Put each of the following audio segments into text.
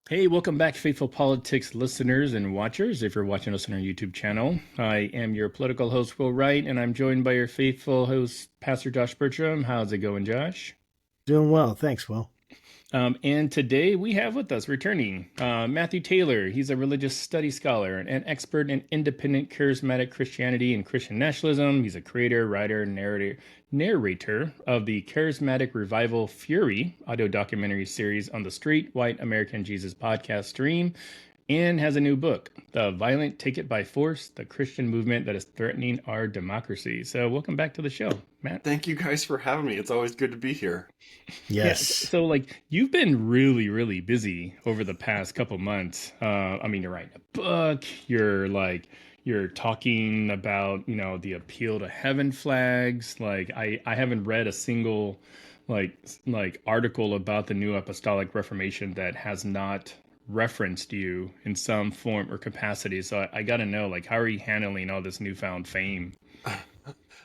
Hey, welcome back, Faithful Politics listeners and watchers. If you're watching us on our YouTube channel, I am your political host, Will Wright, and I'm joined by your faithful host, Pastor Josh Bertram. How's it going, Josh? Doing well. Thanks, Will. And today we have with us returning Matthew Taylor. He's a religious study scholar and an expert in independent charismatic Christianity and Christian nationalism. He's a creator, writer, narrator of the Charismatic Revival Fury audio documentary series on the Straight White American Jesus podcast stream, and has a new book, The Violent Take It by Force, the Christian Movement That is Threatening Our Democracy. So welcome back to the show, Matt. Thank you guys for having me. It's always good to be here. Yes. Yeah, so like you've been really, really busy over the past couple months. You're writing a book, you're talking about, the appeal to heaven flags. Like I haven't read a single like article about the New Apostolic Reformation that has not referenced you in some form or capacity. So I got to know, like, how are you handling all this newfound fame?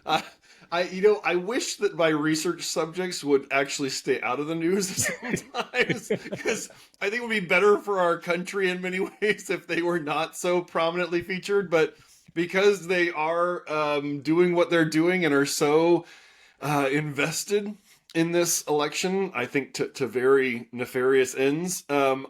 I wish that my research subjects would actually stay out of the news sometimes, because I think it would be better for our country in many ways if they were not so prominently featured. But because they are doing what they're doing and are so invested in this election, I think to very nefarious ends, I'm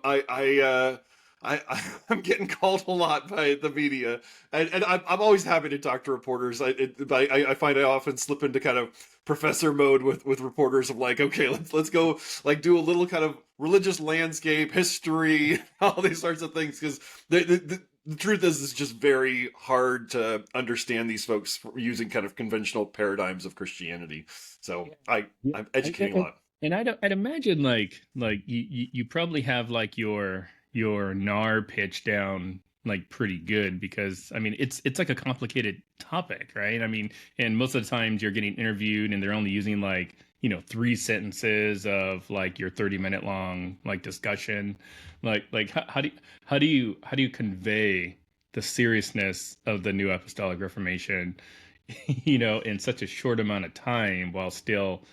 getting called a lot by the media, and I'm always happy to talk to reporters. I find I often slip into kind of professor mode with reporters of like, okay, let's go like do a little kind of religious landscape history, all these sorts of things, because the truth is it's just very hard to understand these folks using kind of conventional paradigms of Christianity. So I'm educating a lot. And I'd imagine you probably have like your NAR pitch down like pretty good, because I mean it's like a complicated topic, right? I mean, and most of the times you're getting interviewed and they're only using like, 3 sentences of like your 30-minute long like discussion. How do you convey the seriousness of the New Apostolic Reformation, in such a short amount of time while still,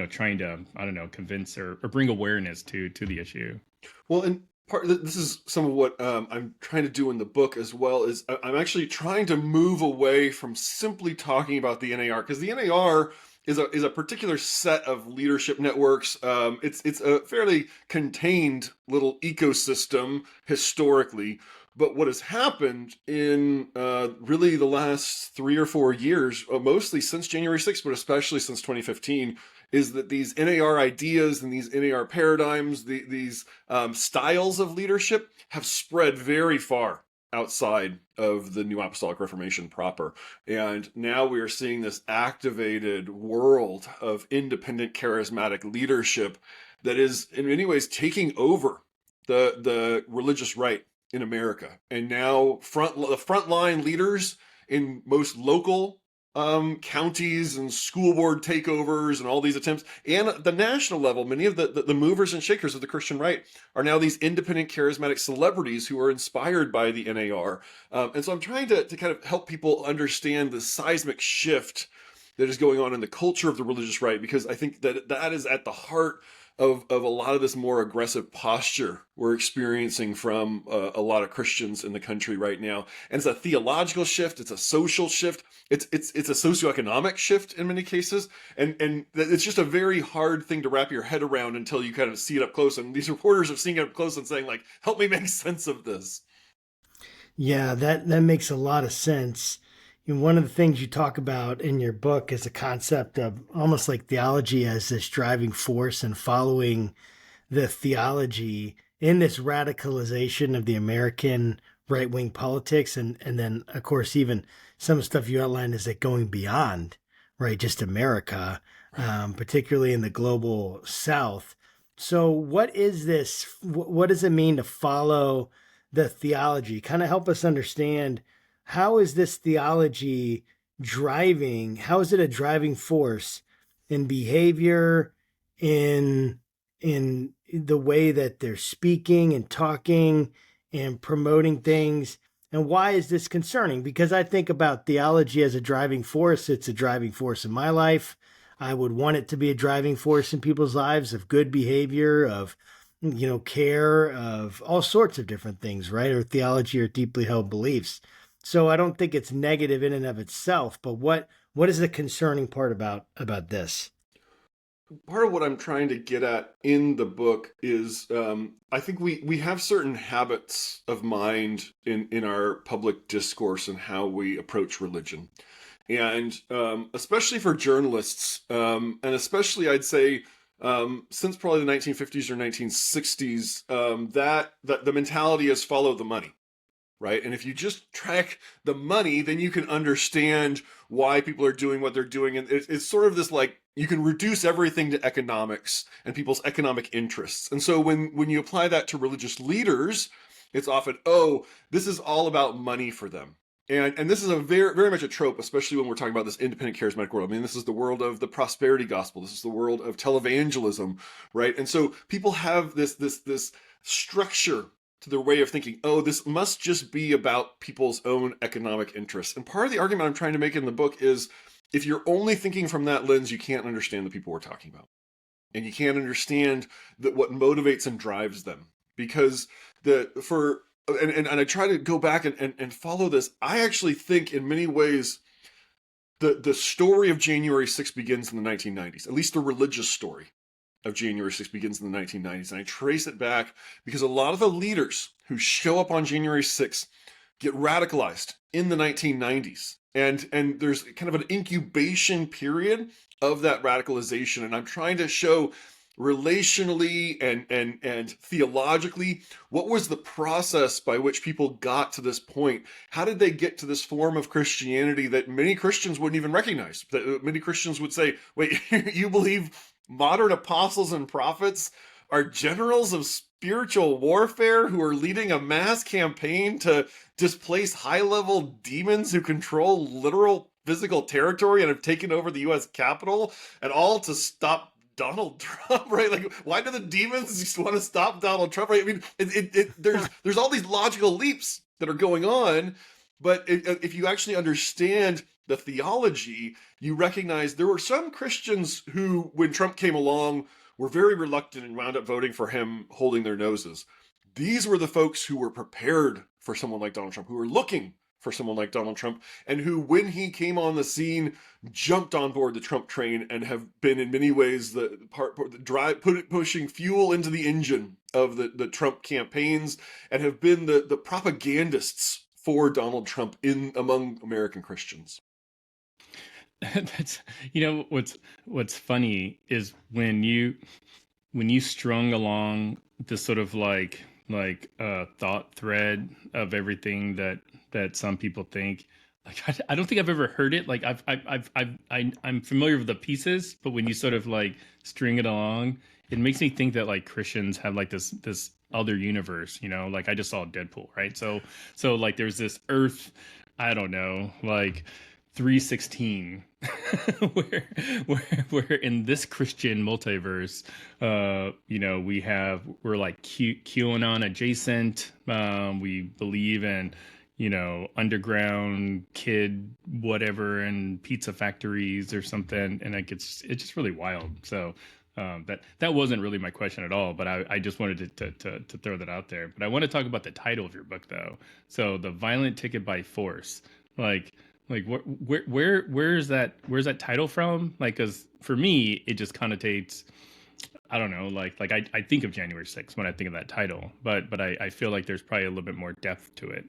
trying to, I don't know, convince or bring awareness to the issue? Well, and this is some of what I'm trying to do in the book as well, is I'm actually trying to move away from simply talking about the NAR, because the NAR is a particular set of leadership networks. It's a fairly contained little ecosystem historically. But what has happened in really the last 3 or 4 years, mostly since January 6th, but especially since 2015, is that these NAR ideas and these NAR paradigms, these styles of leadership have spread very far outside of the New Apostolic Reformation proper. And now we are seeing this activated world of independent charismatic leadership that is in many ways taking over the religious right in America. And now the frontline leaders in most local counties and school board takeovers and all these attempts, and at the national level, many of the movers and shakers of the Christian right are now these independent charismatic celebrities who are inspired by the NAR. And so I'm trying to kind of help people understand the seismic shift that is going on in the culture of the religious right, because I think that is at the heart of a lot of this more aggressive posture we're experiencing from a lot of Christians in the country right now. And it's a theological shift, it's a social shift, it's a socioeconomic shift in many cases, and it's just a very hard thing to wrap your head around until you kind of see it up close. And these reporters are seeing it up close and saying, like, help me make sense of this. Yeah, that makes a lot of sense. And one of the things you talk about in your book is a concept of almost like theology as this driving force, and following the theology in this radicalization of the American right-wing politics. And then, of course, even some stuff you outlined is that going beyond, right, just America, particularly in the global South. So what is this? What does it mean to follow the theology? Kind of help us understand, how is this theology driving? How is it a driving force in behavior, in the way that they're speaking and talking and promoting things? And why is this concerning? Because I think about theology as a driving force. It's a driving force in my life. I would want it to be a driving force in people's lives, of good behavior, of care of all sorts of different things, right? Or theology or deeply held beliefs. So I don't think it's negative in and of itself, but what is the concerning part about this? Part of what I'm trying to get at in the book is I think we have certain habits of mind in our public discourse and how we approach religion. And especially for journalists, and especially I'd say since probably the 1950s or 1960s, that the mentality is follow the money, right? And if you just track the money, then you can understand why people are doing what they're doing. And it's sort of this like, you can reduce everything to economics and people's economic interests. And so when you apply that to religious leaders, it's often, oh, this is all about money for them. And this is a very, very much a trope, especially when we're talking about this independent charismatic world. I mean, this is the world of the prosperity gospel. This is the world of televangelism, right? And so people have this structure to their way of thinking, oh, this must just be about people's own economic interests. And part of the argument I'm trying to make in the book is if you're only thinking from that lens, you can't understand the people we're talking about. And you can't understand what motivates and drives them. Because and I try to go back and follow this. I actually think in many ways the story of January 6th begins in the 1990s, at least the religious story of January 6th begins in the 1990s. And I trace it back because a lot of the leaders who show up on January 6th get radicalized in the 1990s. And there's kind of an incubation period of that radicalization. And I'm trying to show relationally and theologically, what was the process by which people got to this point? How did they get to this form of Christianity that many Christians wouldn't even recognize? That many Christians would say, wait, you believe modern apostles and prophets are generals of spiritual warfare who are leading a mass campaign to displace high-level demons who control literal physical territory and have taken over the U.S. Capitol, and all to stop Donald Trump, right? Like, why do the demons just want to stop Donald Trump, right? I mean, there's all these logical leaps that are going on, but if you actually understand the theology, you recognize there were some Christians who, when Trump came along, were very reluctant and wound up voting for him, holding their noses. These were the folks who were prepared for someone like Donald Trump, who were looking for someone like Donald Trump, and who, when he came on the scene, jumped on board the Trump train and have been in many ways pushing fuel into the engine of the Trump campaigns, and have been the propagandists for Donald Trump among American Christians. That's what's funny is when you strung along this sort of like thought thread of everything that some people think. Like I don't think I've ever heard it. Like I'm familiar with the pieces, but when you sort of like string it along, it makes me think that like Christians have like this other universe, like I just saw Deadpool, right? So like there's this Earth, I don't know, like 316 where in this Christian multiverse we're like QAnon adjacent, we believe in underground kid whatever and pizza factories or something, and it's just really wild. So that wasn't really my question at all, but I just wanted to throw that out there. But I want to talk about the title of your book though. So The Violent Ticket by Force. Where's that title from? Like, because for me, it just connotates, I don't know, like I think of January 6th when I think of that title, but I feel like there's probably a little bit more depth to it.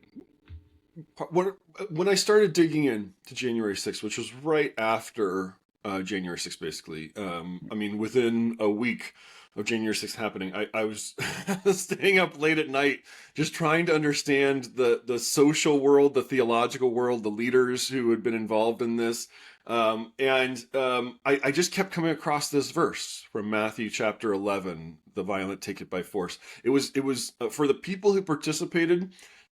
When I started digging into January 6th, which was right after January 6th, basically, I mean, within a week of January 6th happening, I was staying up late at night just trying to understand the social world, the theological world, the leaders who had been involved in this. I just kept coming across this verse from Matthew chapter 11, the violent take it by force. It was for the people who participated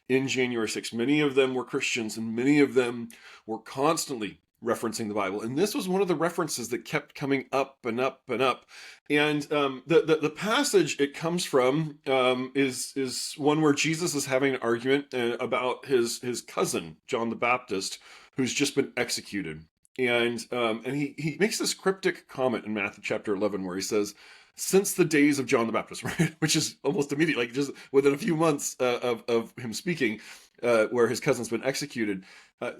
in January 6th. Many of them were Christians, and many of them were constantly referencing the Bible. And this was one of the references that kept coming up and up and up. And the passage it comes from is one where Jesus is having an argument about his cousin, John the Baptist, who's just been executed. And he makes this cryptic comment in Matthew chapter 11 where he says, since the days of John the Baptist, right? Which is almost immediate, like just within a few months of him speaking, where his cousin's been executed.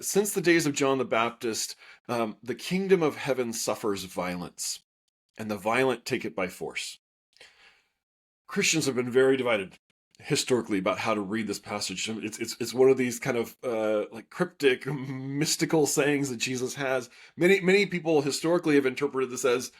Since the days of John the Baptist, the kingdom of heaven suffers violence, and the violent take it by force. Christians have been very divided historically about how to read this passage. It's one of these kind of like cryptic, mystical sayings that Jesus has. Many people historically have interpreted this as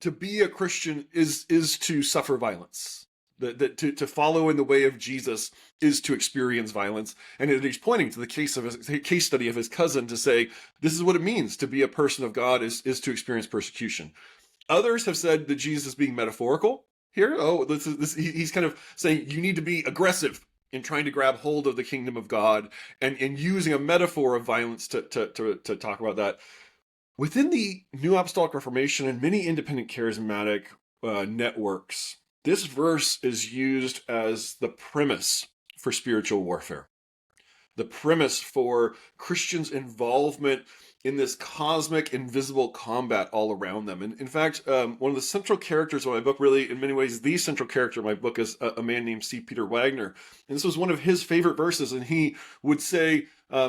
to be a Christian is to suffer violence. That to follow in the way of Jesus is to experience violence, and he's pointing to the case study of his cousin to say this is what it means to be a person of God is to experience persecution. Others have said that Jesus is being metaphorical here. He's kind of saying you need to be aggressive in trying to grab hold of the kingdom of God, and using a metaphor of violence to talk about that. Within the New Apostolic Reformation and many independent charismatic networks, this verse is used as the premise for spiritual warfare, the premise for Christians' involvement in this cosmic, invisible combat all around them. And in fact, one of the central characters of my book, really, in many ways, the central character of my book is a man named C. Peter Wagner. And this was one of his favorite verses. And he would say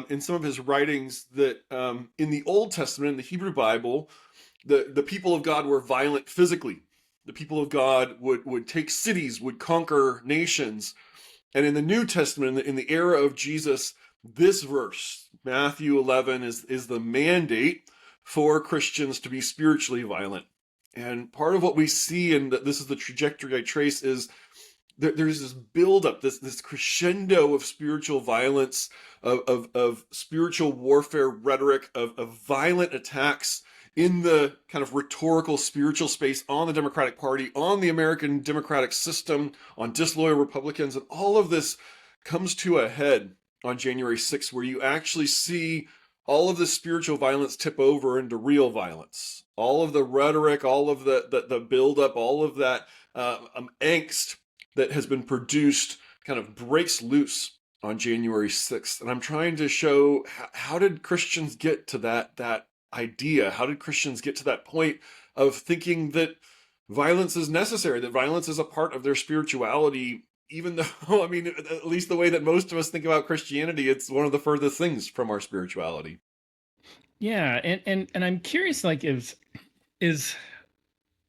in some of his writings that in the Old Testament, in the Hebrew Bible, the people of God were violent physically. The people of God would take cities, would conquer nations. And in the New Testament, in the era of Jesus, this verse, Matthew 11, is the mandate for Christians to be spiritually violent. And part of what we see, and this is the trajectory I trace, is that there's this buildup, this crescendo of spiritual violence, of spiritual warfare rhetoric, of violent attacks in the kind of rhetorical spiritual space on the Democratic Party, on the American democratic system, on disloyal Republicans. And all of this comes to a head on January 6th, where you actually see all of the spiritual violence tip over into real violence. All of the rhetoric, all of the buildup, all of that angst that has been produced kind of breaks loose on January 6th. And I'm trying to show how did Christians get to that idea? How did Christians get to that point of thinking that violence is necessary, that violence is a part of their spirituality, even though, I mean, at least the way that most of us think about Christianity, it's one of the furthest things from our spirituality. Yeah, and I'm curious, like, is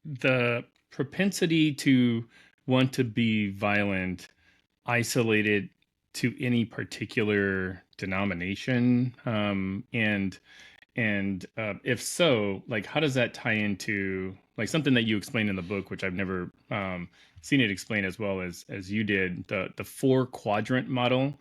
the propensity to want to be violent isolated to any particular denomination? And if so, like, how does that tie into like something that you explained in the book, which I've never seen it explained as well as you did, the 4-quadrant model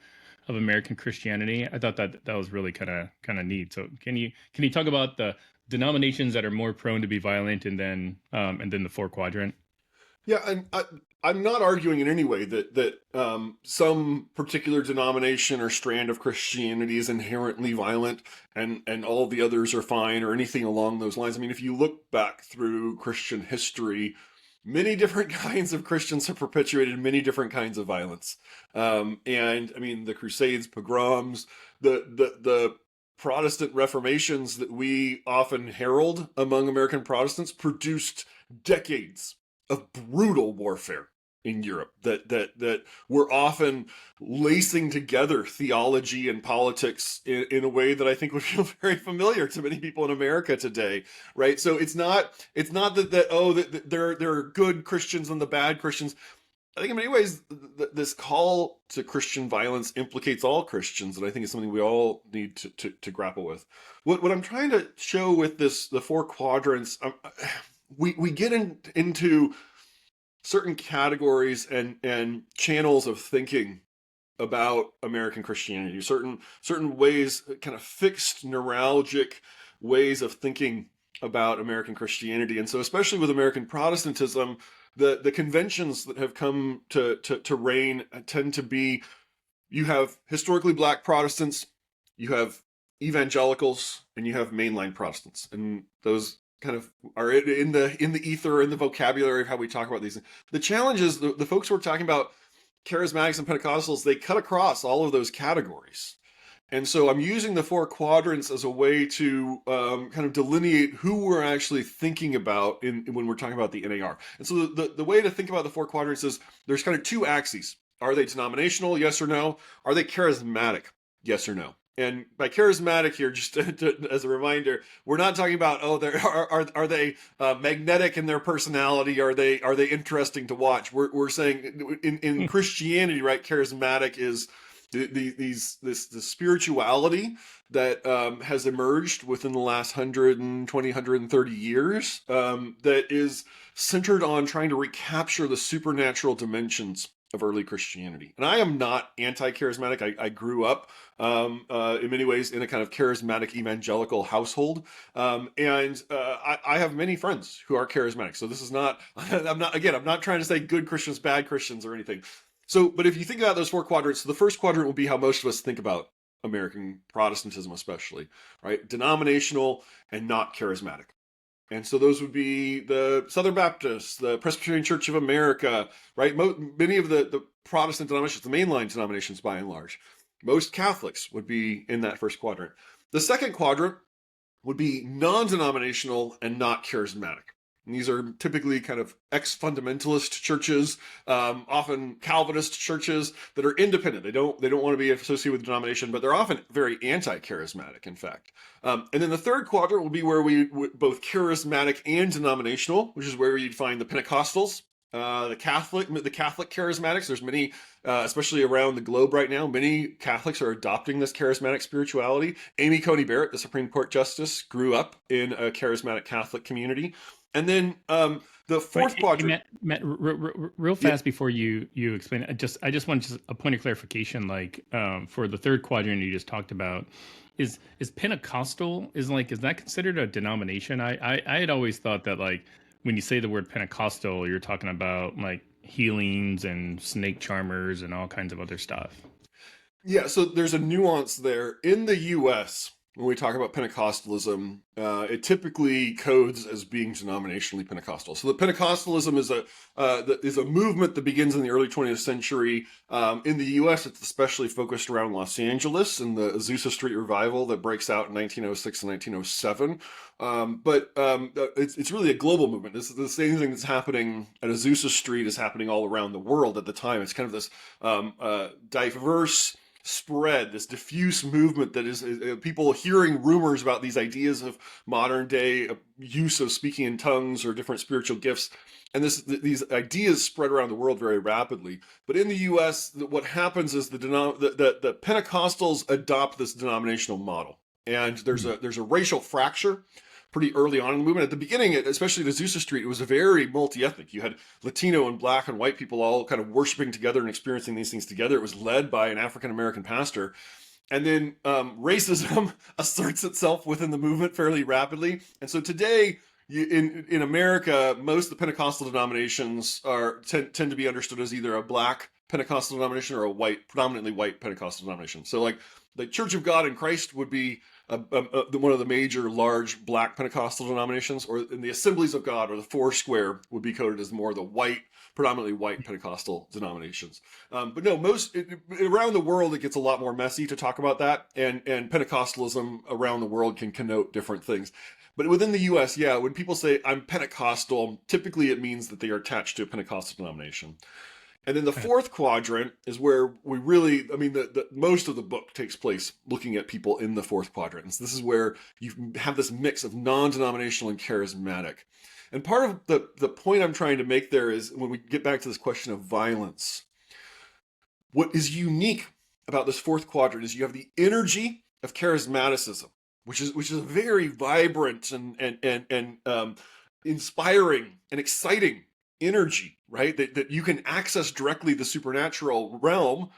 of American Christianity? I thought that was really kind of neat. So can you talk about the denominations that are more prone to be violent, and then the 4-quadrant? Yeah, I'm not arguing in any way that some particular denomination or strand of Christianity is inherently violent and all the others are fine or anything along those lines. I mean, if you look back through Christian history, many different kinds of Christians have perpetuated many different kinds of violence. And I mean, the Crusades, pogroms, the Protestant reformations that we often herald among American Protestants produced decades of brutal warfare in Europe that were often lacing together theology and politics in a way that I think would feel very familiar to many people in America today, right? So it's not that there are good Christians and the bad Christians. I think in many ways this call to Christian violence implicates all Christians, and I think it's something we all need to grapple with. What I'm trying to show with the 4 quadrants, we get into certain categories and channels of thinking about American Christianity, certain ways, kind of fixed neuralgic ways of thinking about American Christianity. And so especially with American Protestantism, the conventions that have come to reign tend to be, you have historically Black Protestants, you have evangelicals, and you have mainline Protestants. And those kind of are in the ether, in the vocabulary of how we talk about these. The challenge is the folks who are talking about charismatics and Pentecostals, they cut across all of those categories. And so I'm using the four quadrants as a way to kind of delineate who we're actually thinking about when we're talking about the NAR. And so the way to think about the four quadrants is there's kind of two axes. Are they denominational? Yes or no? Are they charismatic? Yes or no? And by charismatic here, just as a reminder, we're not talking about are they magnetic in their personality? Are they interesting to watch? We're saying in Christianity, right? Charismatic is this spirituality that has emerged within the last 120, 130 years that is centered on trying to recapture the supernatural dimensions of early Christianity. And I am not anti-charismatic. I grew up in many ways in a kind of charismatic evangelical household. I have many friends who are charismatic. So this is not, I'm not trying to say good Christians, bad Christians or anything. So, but if you think about those four quadrants, the first quadrant will be how most of us think about American Protestantism, especially, right? Denominational and not charismatic. And so those would be the Southern Baptists, the Presbyterian Church of America, right? Many of the Protestant denominations, the mainline denominations by and large. Most Catholics would be in that first quadrant. The second quadrant would be non-denominational and not charismatic. And these are typically kind of ex-fundamentalist churches, often Calvinist churches that are independent. They don't want to be associated with denomination, but they're often very anti-charismatic, in fact. And then the third quadrant will be where we both charismatic and denominational, which is where you'd find the Pentecostals, the Catholic charismatics. There's many, especially around the globe right now, many Catholics are adopting this charismatic spirituality. Amy Coney Barrett, the Supreme Court Justice, grew up in a charismatic Catholic community. And then the fourth quadrant. Matt, real fast before you explain it, I just want just a point of clarification. Like for the third quadrant you just talked about, is Pentecostal is that considered a denomination? I had always thought that like when you say the word Pentecostal, you're talking about like healings and snake charmers and all kinds of other stuff. Yeah, so there's a nuance there. In the U.S., when we talk about Pentecostalism, it typically codes as being denominationally Pentecostal. So the Pentecostalism is a movement that begins in the early 20th century. In the U.S., it's especially focused around Los Angeles and the Azusa Street revival that breaks out in 1906 and 1907. But it's really a global movement. This is the same thing that's happening at Azusa Street is happening all around the world at the time. It's kind of this diverse spread, this diffuse movement that is people hearing rumors about these ideas of modern day use of speaking in tongues or different spiritual gifts. And these ideas spread around the world very rapidly. But in the U.S., what happens is the Pentecostals adopt this denominational model. And there's a racial fracture pretty early on in the movement. At the beginning, especially at Azusa Street, it was very multi-ethnic. You had Latino and Black and white people all kind of worshiping together and experiencing these things together. It was led by an African-American pastor. And then racism asserts itself within the movement fairly rapidly. And so today, in America, most of the Pentecostal denominations tend to be understood as either a Black Pentecostal denomination or a predominantly white Pentecostal denomination. So like the Church of God in Christ would be one of the major large Black Pentecostal denominations, or in the Assemblies of God or the Foursquare would be coded as more of the predominantly white Pentecostal denominations. But no, around the world, it gets a lot more messy to talk about that, and Pentecostalism around the world can connote different things. But within the U.S., yeah, when people say I'm Pentecostal, typically it means that they are attached to a Pentecostal denomination. And then the fourth quadrant is where we really, the most of the book takes place looking at people in the fourth quadrant. And so this is where you have this mix of non-denominational and charismatic. And part of the point I'm trying to make there is when we get back to this question of violence, what is unique about this fourth quadrant is you have the energy of charismaticism, which is a very vibrant and inspiring and exciting energy, right? That you can access directly the supernatural realm,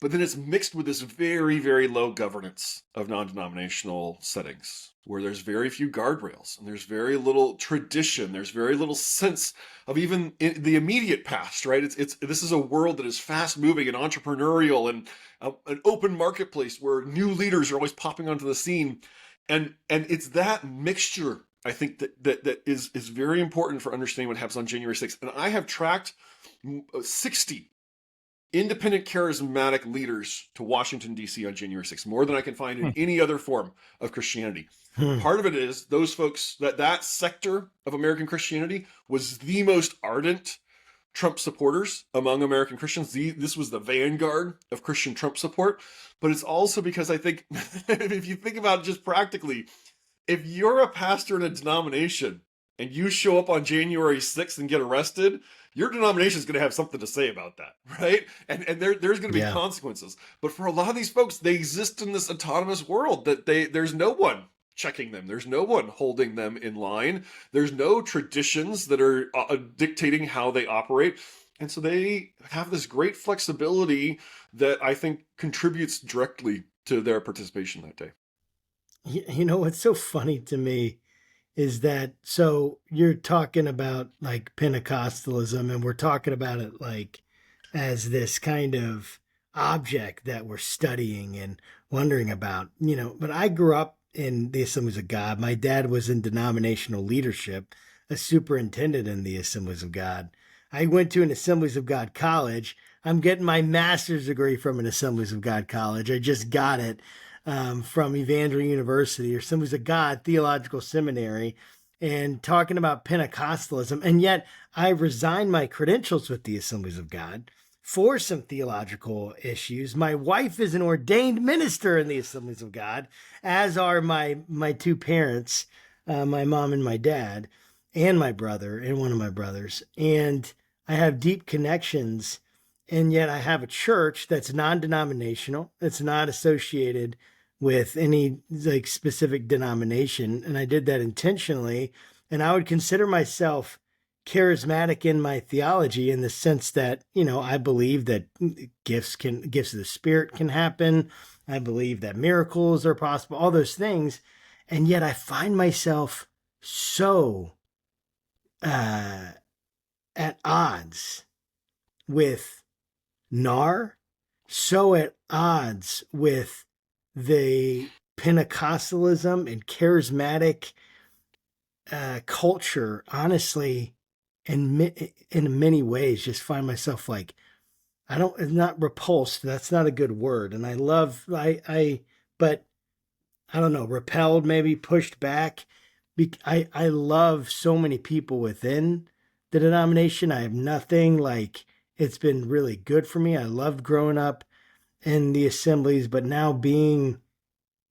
but then it's mixed with this very, very low governance of non-denominational settings where there's very few guardrails and there's very little tradition. There's very little sense of even in the immediate past, right? This is a world that is fast moving and entrepreneurial and an open marketplace where new leaders are always popping onto the scene. And it's that mixture, I think, that is very important for understanding what happens on January 6th. And I have tracked 60 independent charismatic leaders to Washington, D.C. on January 6th, more than I can find in any other form of Christianity. Part of it is those folks, that sector of American Christianity was the most ardent Trump supporters among American Christians. This was the vanguard of Christian Trump support. But it's also because I think, if you think about it just practically, if you're a pastor in a denomination and you show up on January 6th and get arrested, your denomination is going to have something to say about that, right? And there's going to be consequences. But for a lot of these folks, they exist in this autonomous world that there's no one checking them. There's no one holding them in line. There's no traditions that are dictating how they operate. And so they have this great flexibility that I think contributes directly to their participation that day. You know, what's so funny to me is that, so you're talking about like Pentecostalism, and we're talking about it like as this kind of object that we're studying and wondering about, you know, but I grew up in the Assemblies of God. My dad was in denominational leadership, a superintendent in the Assemblies of God. I went to an Assemblies of God college. I'm getting my master's degree from an Assemblies of God college. I just got it from Evangel University or Assemblies of God Theological Seminary, and talking about Pentecostalism. And yet I resigned my credentials with the Assemblies of God for some theological issues. My wife is an ordained minister in the Assemblies of God, as are my two parents, my mom and my dad, and my brother and one of my brothers. And I have deep connections, and yet I have a church that's non-denominational. It's not associated with any like specific denomination. And I did that intentionally. And I would consider myself charismatic in my theology, in the sense that, you know, I believe that gifts of the Spirit can happen. I believe that miracles are possible, all those things. And yet I find myself so at odds with NAR, so at odds with the Pentecostalism and charismatic culture, honestly, and in many ways, just find myself like, not repulsed. That's not a good word. And but I don't know, repelled, maybe pushed back. I love so many people within the denomination. I have nothing, like, it's been really good for me. I loved growing up in the assemblies, but now being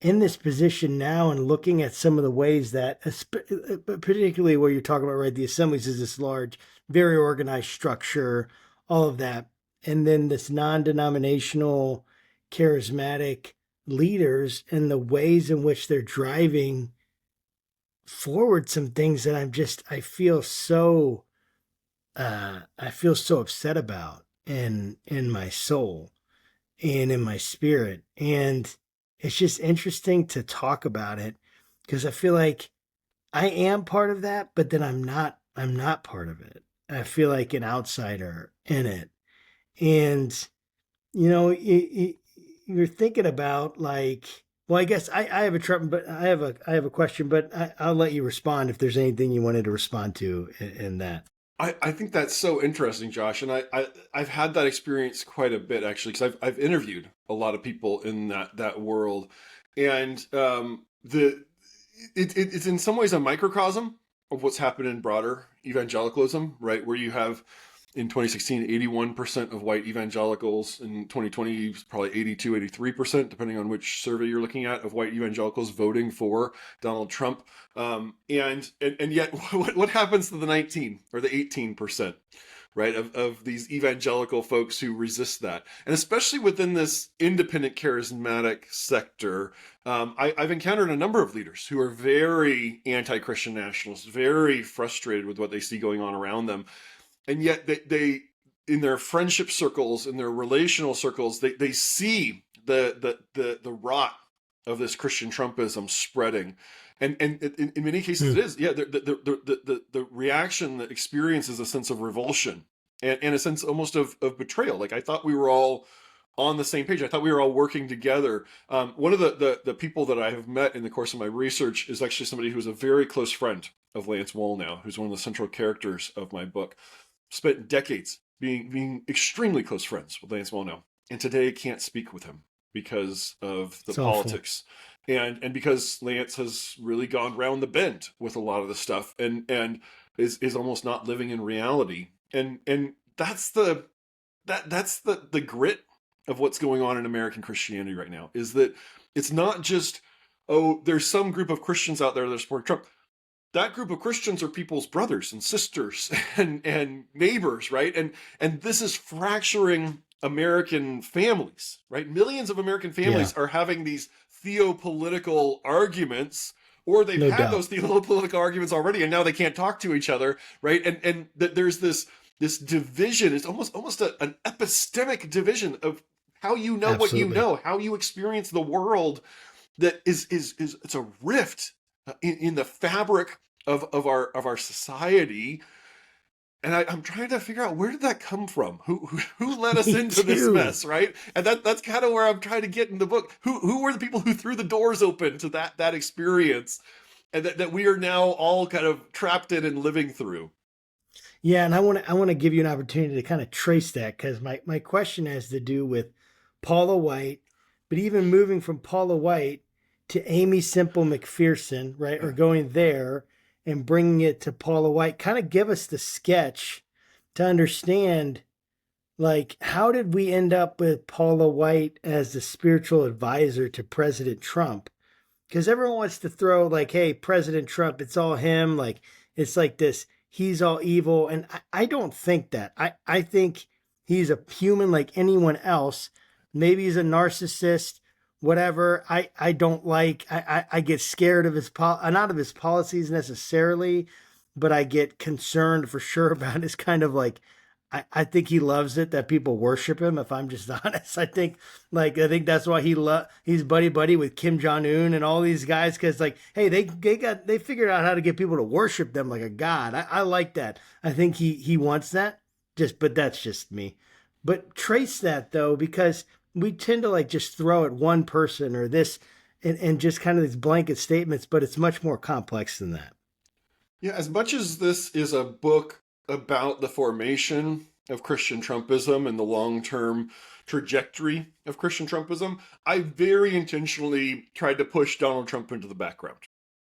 in this position now and looking at some of the ways that, particularly what you're talking about, right? The assemblies is this large, very organized structure, all of that. And then this non-denominational charismatic leaders and the ways in which they're driving forward some things that I feel so upset about in my soul and in my spirit. And it's just interesting to talk about it, because I feel like I am part of that, but then I'm not part of it. I feel like an outsider in it. And, you know, you're thinking about, like, well, I guess I have a question, but I'll let you respond if there's anything you wanted to respond to in that. I think that's so interesting, Josh, and I've had that experience quite a bit, actually, because I've interviewed a lot of people in that world, and it's in some ways a microcosm of what's happened in broader evangelicalism, right? Where you have, in 2016, 81% of white evangelicals. In 2020, probably 82, 83%, depending on which survey you're looking at, of white evangelicals voting for Donald Trump. And yet, what happens to the 19 or the 18%, right, of these evangelical folks who resist that? And especially within this independent charismatic sector, I've encountered a number of leaders who are very anti-Christian nationalists, very frustrated with what they see going on around them. And yet they in their friendship circles, in their relational circles, they see the rot of this Christian Trumpism spreading. And in many cases it is, the reaction that experiences a sense of revulsion and a sense almost of betrayal. Like, I thought we were all on the same page. I thought we were all working together. One of the people that I have met in the course of my research is actually somebody who's a very close friend of Lance Wallnau, who's one of the central characters of my book. Spent decades being extremely close friends with Lance Wallnau, and today can't speak with him because of the It's awful. politics, and because Lance has really gone round the bend with a lot of the stuff, and is almost not living in reality, and that's the grit of what's going on in American Christianity right now, is that it's not just, oh, there's some group of Christians out there that support Trump. That group of Christians are people's brothers and sisters and neighbors, right? And this is fracturing American families, right? Millions of American families are having these theopolitical arguments, or they've had those theopolitical arguments already, and now they can't talk to each other, right? And there's this division. It's almost an epistemic division of how you know what you know, how you experience the world. That is it's a rift in the fabric of our society, and I'm trying to figure out, where did that come from? Who led us into this mess, right? And that's kind of where I'm trying to get in the book. Who were the people who threw the doors open to that experience, and that we are now all kind of trapped in and living through? Yeah, and I want to give you an opportunity to kind of trace that, because my question has to do with Paula White, but even moving from Paula White to Amy Semple McPherson, right? Or going there and bringing it to Paula White. Kind of give us the sketch to understand, like, how did we end up with Paula White as the spiritual advisor to President Trump? Because everyone wants to throw, like, hey, President Trump, it's all him. Like, it's like this, he's all evil. And I don't think that. I think he's a human like anyone else. Maybe he's a narcissist, whatever. I don't like, I get scared of not of his policies necessarily, but I get concerned for sure about his kind of like, I think he loves it that people worship him, if I'm just honest. I think that's why he's buddy with Kim Jong-un and all these guys, because like, hey, they figured out how to get people to worship them like a god. I like that. I think he wants that, but that's just me. But trace that though, because we tend to like just throw at one person or this and just kind of these blanket statements, but it's much more complex than that. Yeah, as much as this is a book about the formation of Christian Trumpism and the long-term trajectory of Christian Trumpism, I very intentionally tried to push Donald Trump into the background.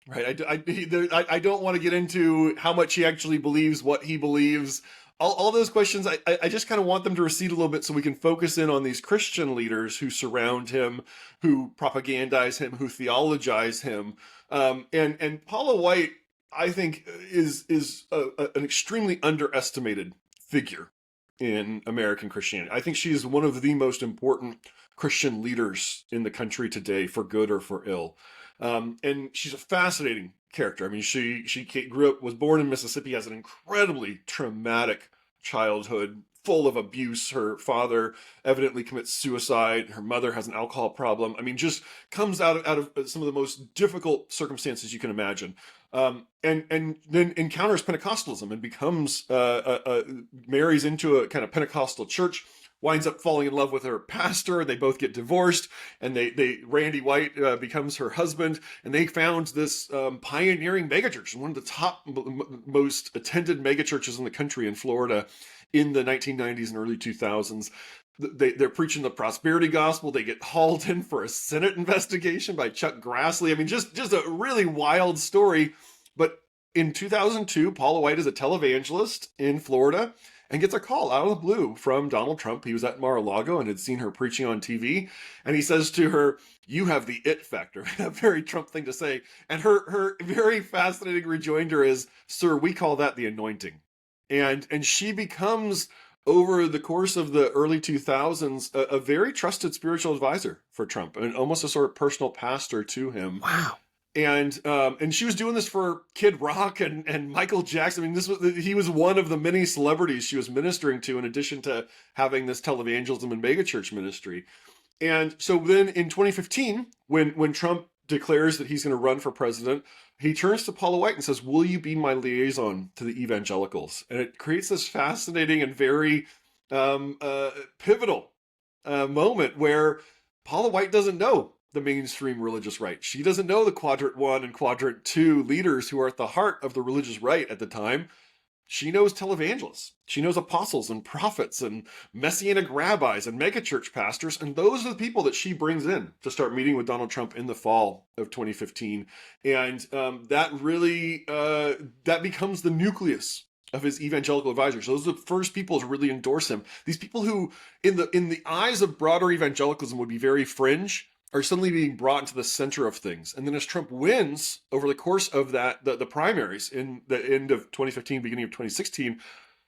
Right? I don't want to get into how much he actually believes, what he believes, all those questions. I just kind of want them to recede a little bit so we can focus in on these Christian leaders who surround him, who propagandize him, who theologize him. And Paula White, I think, is an extremely underestimated figure in American Christianity. I think she is one of the most important Christian leaders in the country today, for good or for ill. And she's a fascinating character. I mean, she was born in Mississippi, has an incredibly traumatic childhood, full of abuse. Her father evidently commits suicide. Her mother has an alcohol problem. I mean, just comes out of some of the most difficult circumstances you can imagine. And then encounters Pentecostalism and becomes marries into a kind of Pentecostal church, winds up falling in love with her pastor. They both get divorced, and Randy White becomes her husband, and they found this pioneering megachurch, one of the top most attended megachurches in the country in Florida in the 1990s and early 2000s. They're preaching the prosperity gospel. They get hauled in for a Senate investigation by Chuck Grassley. I mean, just a really wild story. But in 2002, Paula White is a televangelist in Florida and gets a call out of the blue from Donald Trump. He was at Mar-a-Lago and had seen her preaching on TV. And he says to her, "You have the it factor," a very Trump thing to say. And her very fascinating rejoinder is, "Sir, we call that the anointing." And she becomes, over the course of the early 2000s, a very trusted spiritual advisor for Trump, and almost a sort of personal pastor to him. Wow. And she was doing this for Kid Rock and Michael Jackson. I mean, he was one of the many celebrities she was ministering to, in addition to having this televangelism and megachurch ministry. And so then in 2015, when Trump declares that he's going to run for president, he turns to Paula White and says, "Will you be my liaison to the evangelicals?" And it creates this fascinating and very pivotal moment where Paula White doesn't know the mainstream religious right. She doesn't know the Quadrant 1 and Quadrant 2 leaders who are at the heart of the religious right at the time. She knows televangelists. She knows apostles and prophets and messianic rabbis and megachurch pastors. And those are the people that she brings in to start meeting with Donald Trump in the fall of 2015. And that really, that becomes the nucleus of his evangelical advisors. Those are the first people to really endorse him. These people who, in the eyes of broader evangelicalism, would be very fringe, are suddenly being brought into the center of things. And then as Trump wins over the course of the primaries in the end of 2015, beginning of 2016,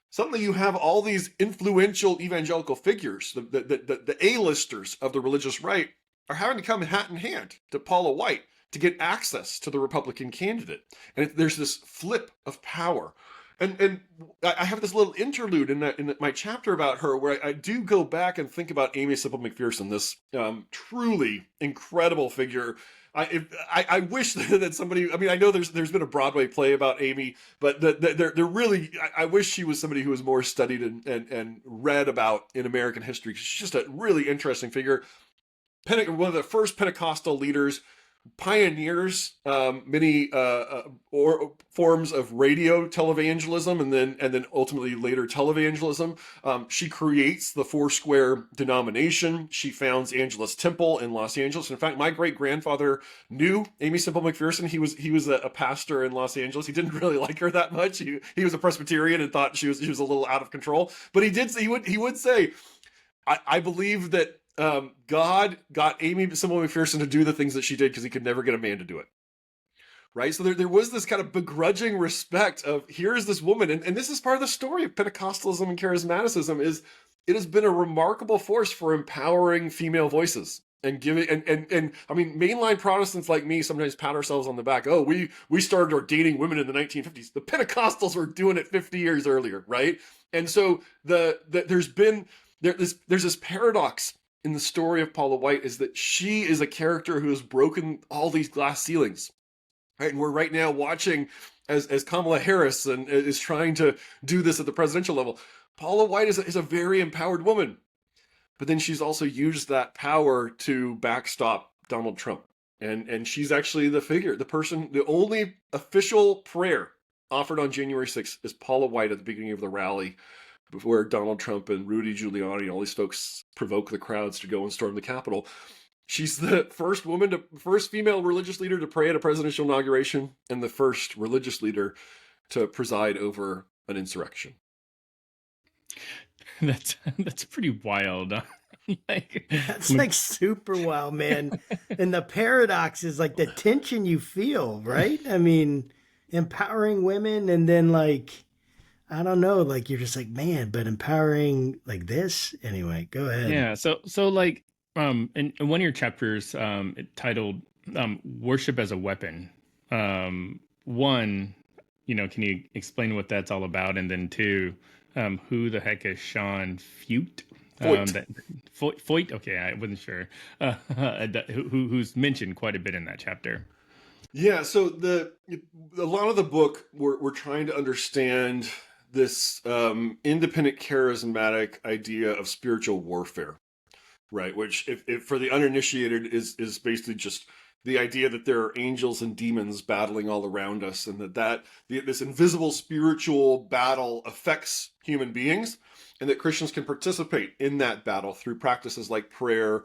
suddenly you have all these influential evangelical figures, the A-listers of the religious right, are having to come hat in hand to Paula White to get access to the Republican candidate. And there's this flip of power. And I have this little interlude in my chapter about her where I do go back and think about Amy Semple McPherson, this truly incredible figure. I wish that somebody, I mean, I know there's been a Broadway play about Amy, but they're really, I wish she was somebody who was more studied and read about in American history. She's just a really interesting figure. One of the first Pentecostal leaders, pioneers many forms of radio televangelism and then ultimately later televangelism. She creates the Foursquare denomination. She founds Angelus Temple in Los Angeles. In fact, my great-grandfather knew Amy Semple McPherson. He was a pastor in Los Angeles. He didn't really like her that much. He was a Presbyterian and thought she was a little out of control. But he would say, I believe that God got Amy Semple McPherson to do the things that she did because he could never get a man to do it. Right? So there was this kind of begrudging respect of, here is this woman, and this is part of the story of Pentecostalism and charismaticism, is it has been a remarkable force for empowering female voices and giving, and I mean, mainline Protestants like me sometimes pat ourselves on the back. Oh, we started ordaining women in the 1950s. The Pentecostals were doing it 50 years earlier, right? And so there's this paradox in the story of Paula White, is that she is a character who has broken all these glass ceilings, right? And we're right now watching as Kamala Harris is trying to do this at the presidential level. Paula White is a very empowered woman, but then she's also used that power to backstop Donald Trump. And she's actually the only official prayer offered on January 6th is Paula White at the beginning of the rally, where Donald Trump and Rudy Giuliani and all these folks provoke the crowds to go and storm the Capitol. She's the first female religious leader to pray at a presidential inauguration, and the first religious leader to preside over an insurrection. That's pretty wild. That's like super wild, man. And the paradox is like the tension you feel, right? I mean, empowering women and then like, I don't know, like you're just like, man, but empowering like this anyway. Go ahead. Yeah. So like, in one of your chapters, titled "Worship as a Weapon." One, can you explain what that's all about? And then two, who the heck is Sean Feucht? Feucht. Okay, I wasn't sure. Who's mentioned quite a bit in that chapter. Yeah. So a lot of the book, we're trying to understand this independent charismatic idea of spiritual warfare, right? Which, if for the uninitiated, is basically just the idea that there are angels and demons battling all around us, and this invisible spiritual battle affects human beings, and that Christians can participate in that battle through practices like prayer,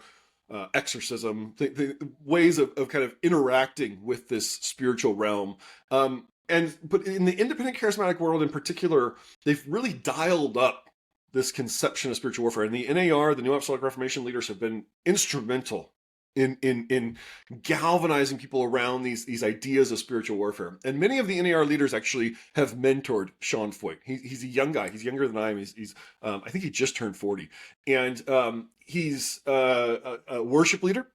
exorcism, the ways of kind of interacting with this spiritual realm. But in the independent charismatic world in particular, they've really dialed up this conception of spiritual warfare. And the NAR, the New Apostolic Reformation leaders, have been instrumental in galvanizing people around these ideas of spiritual warfare. And many of the NAR leaders actually have mentored Sean Feucht. He's a young guy. He's younger than I am. He's I think he just turned 40. And he's a worship leader.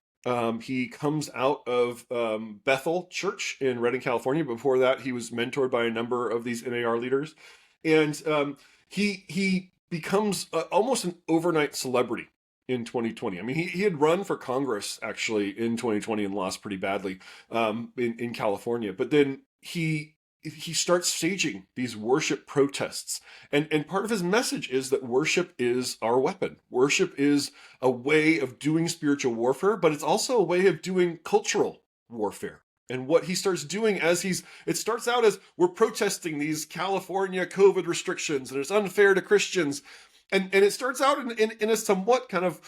He comes out of Bethel Church in Redding, California. Before that, he was mentored by a number of these NAR leaders. And he becomes almost an overnight celebrity in 2020. I mean, he had run for Congress, actually, in 2020 and lost pretty badly in California. But then he starts staging these worship protests. And part of his message is that worship is our weapon. Worship is a way of doing spiritual warfare, but it's also a way of doing cultural warfare. And what he starts doing it starts out as we're protesting these California COVID restrictions and it's unfair to Christians. And it starts out in a somewhat kind of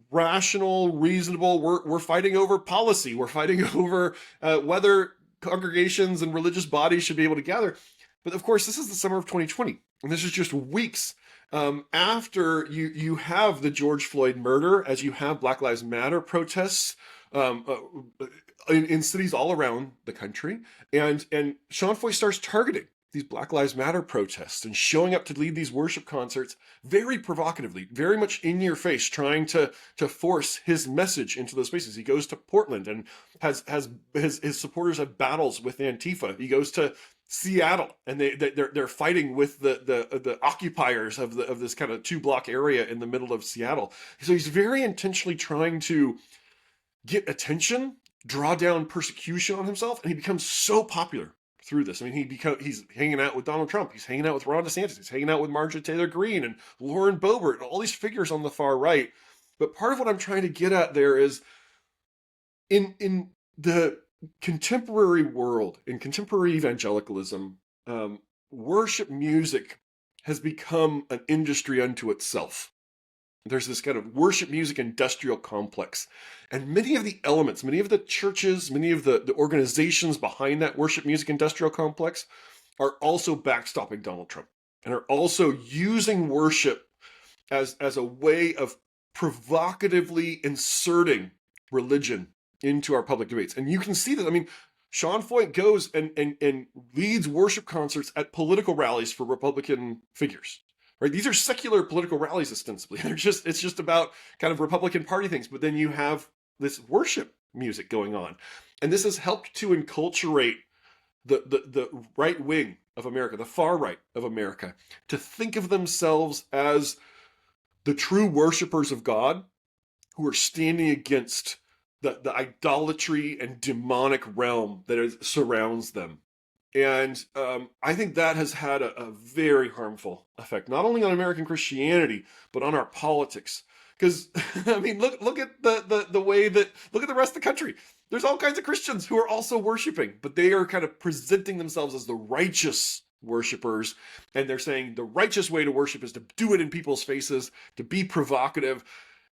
rational, reasonable, we're fighting over policy. We're fighting over whether congregations and religious bodies should be able to gather. But of course, this is the summer of 2020. And this is just weeks after you have the George Floyd murder, as you have Black Lives Matter protests in cities all around the country. And Sean Feucht starts targeting these Black Lives Matter protests and showing up to lead these worship concerts very provocatively, very much in your face, trying to force his message into those spaces. He goes to Portland and has his supporters have battles with Antifa. He goes to Seattle and they're fighting with the occupiers of this kind of 2-block area in the middle of Seattle. So he's very intentionally trying to get attention, draw down persecution on himself, and he becomes so popular through this. I mean, he's hanging out with Donald Trump, he's hanging out with Ron DeSantis, he's hanging out with Marjorie Taylor Greene and Lauren Boebert, and all these figures on the far right. But part of what I'm trying to get at there is in the contemporary world, in contemporary evangelicalism, worship music has become an industry unto itself. There's this kind of worship music industrial complex. And many of the elements, many of the churches, many of the organizations behind that worship music industrial complex are also backstopping Donald Trump and are also using worship as a way of provocatively inserting religion into our public debates. And you can see that. I mean, Sean Feucht goes and leads worship concerts at political rallies for Republican figures. Right? These are secular political rallies ostensibly. It's just about kind of Republican Party things, but then you have this worship music going on. And this has helped to enculturate the right wing of America, the far right of America, to think of themselves as the true worshipers of God who are standing against the idolatry and demonic realm that surrounds them. And I think that has had a very harmful effect, not only on American Christianity, but on our politics. Because, I mean, look at the way that, look at the rest of the country. There's all kinds of Christians who are also worshiping, but they are kind of presenting themselves as the righteous worshipers. And they're saying the righteous way to worship is to do it in people's faces, to be provocative.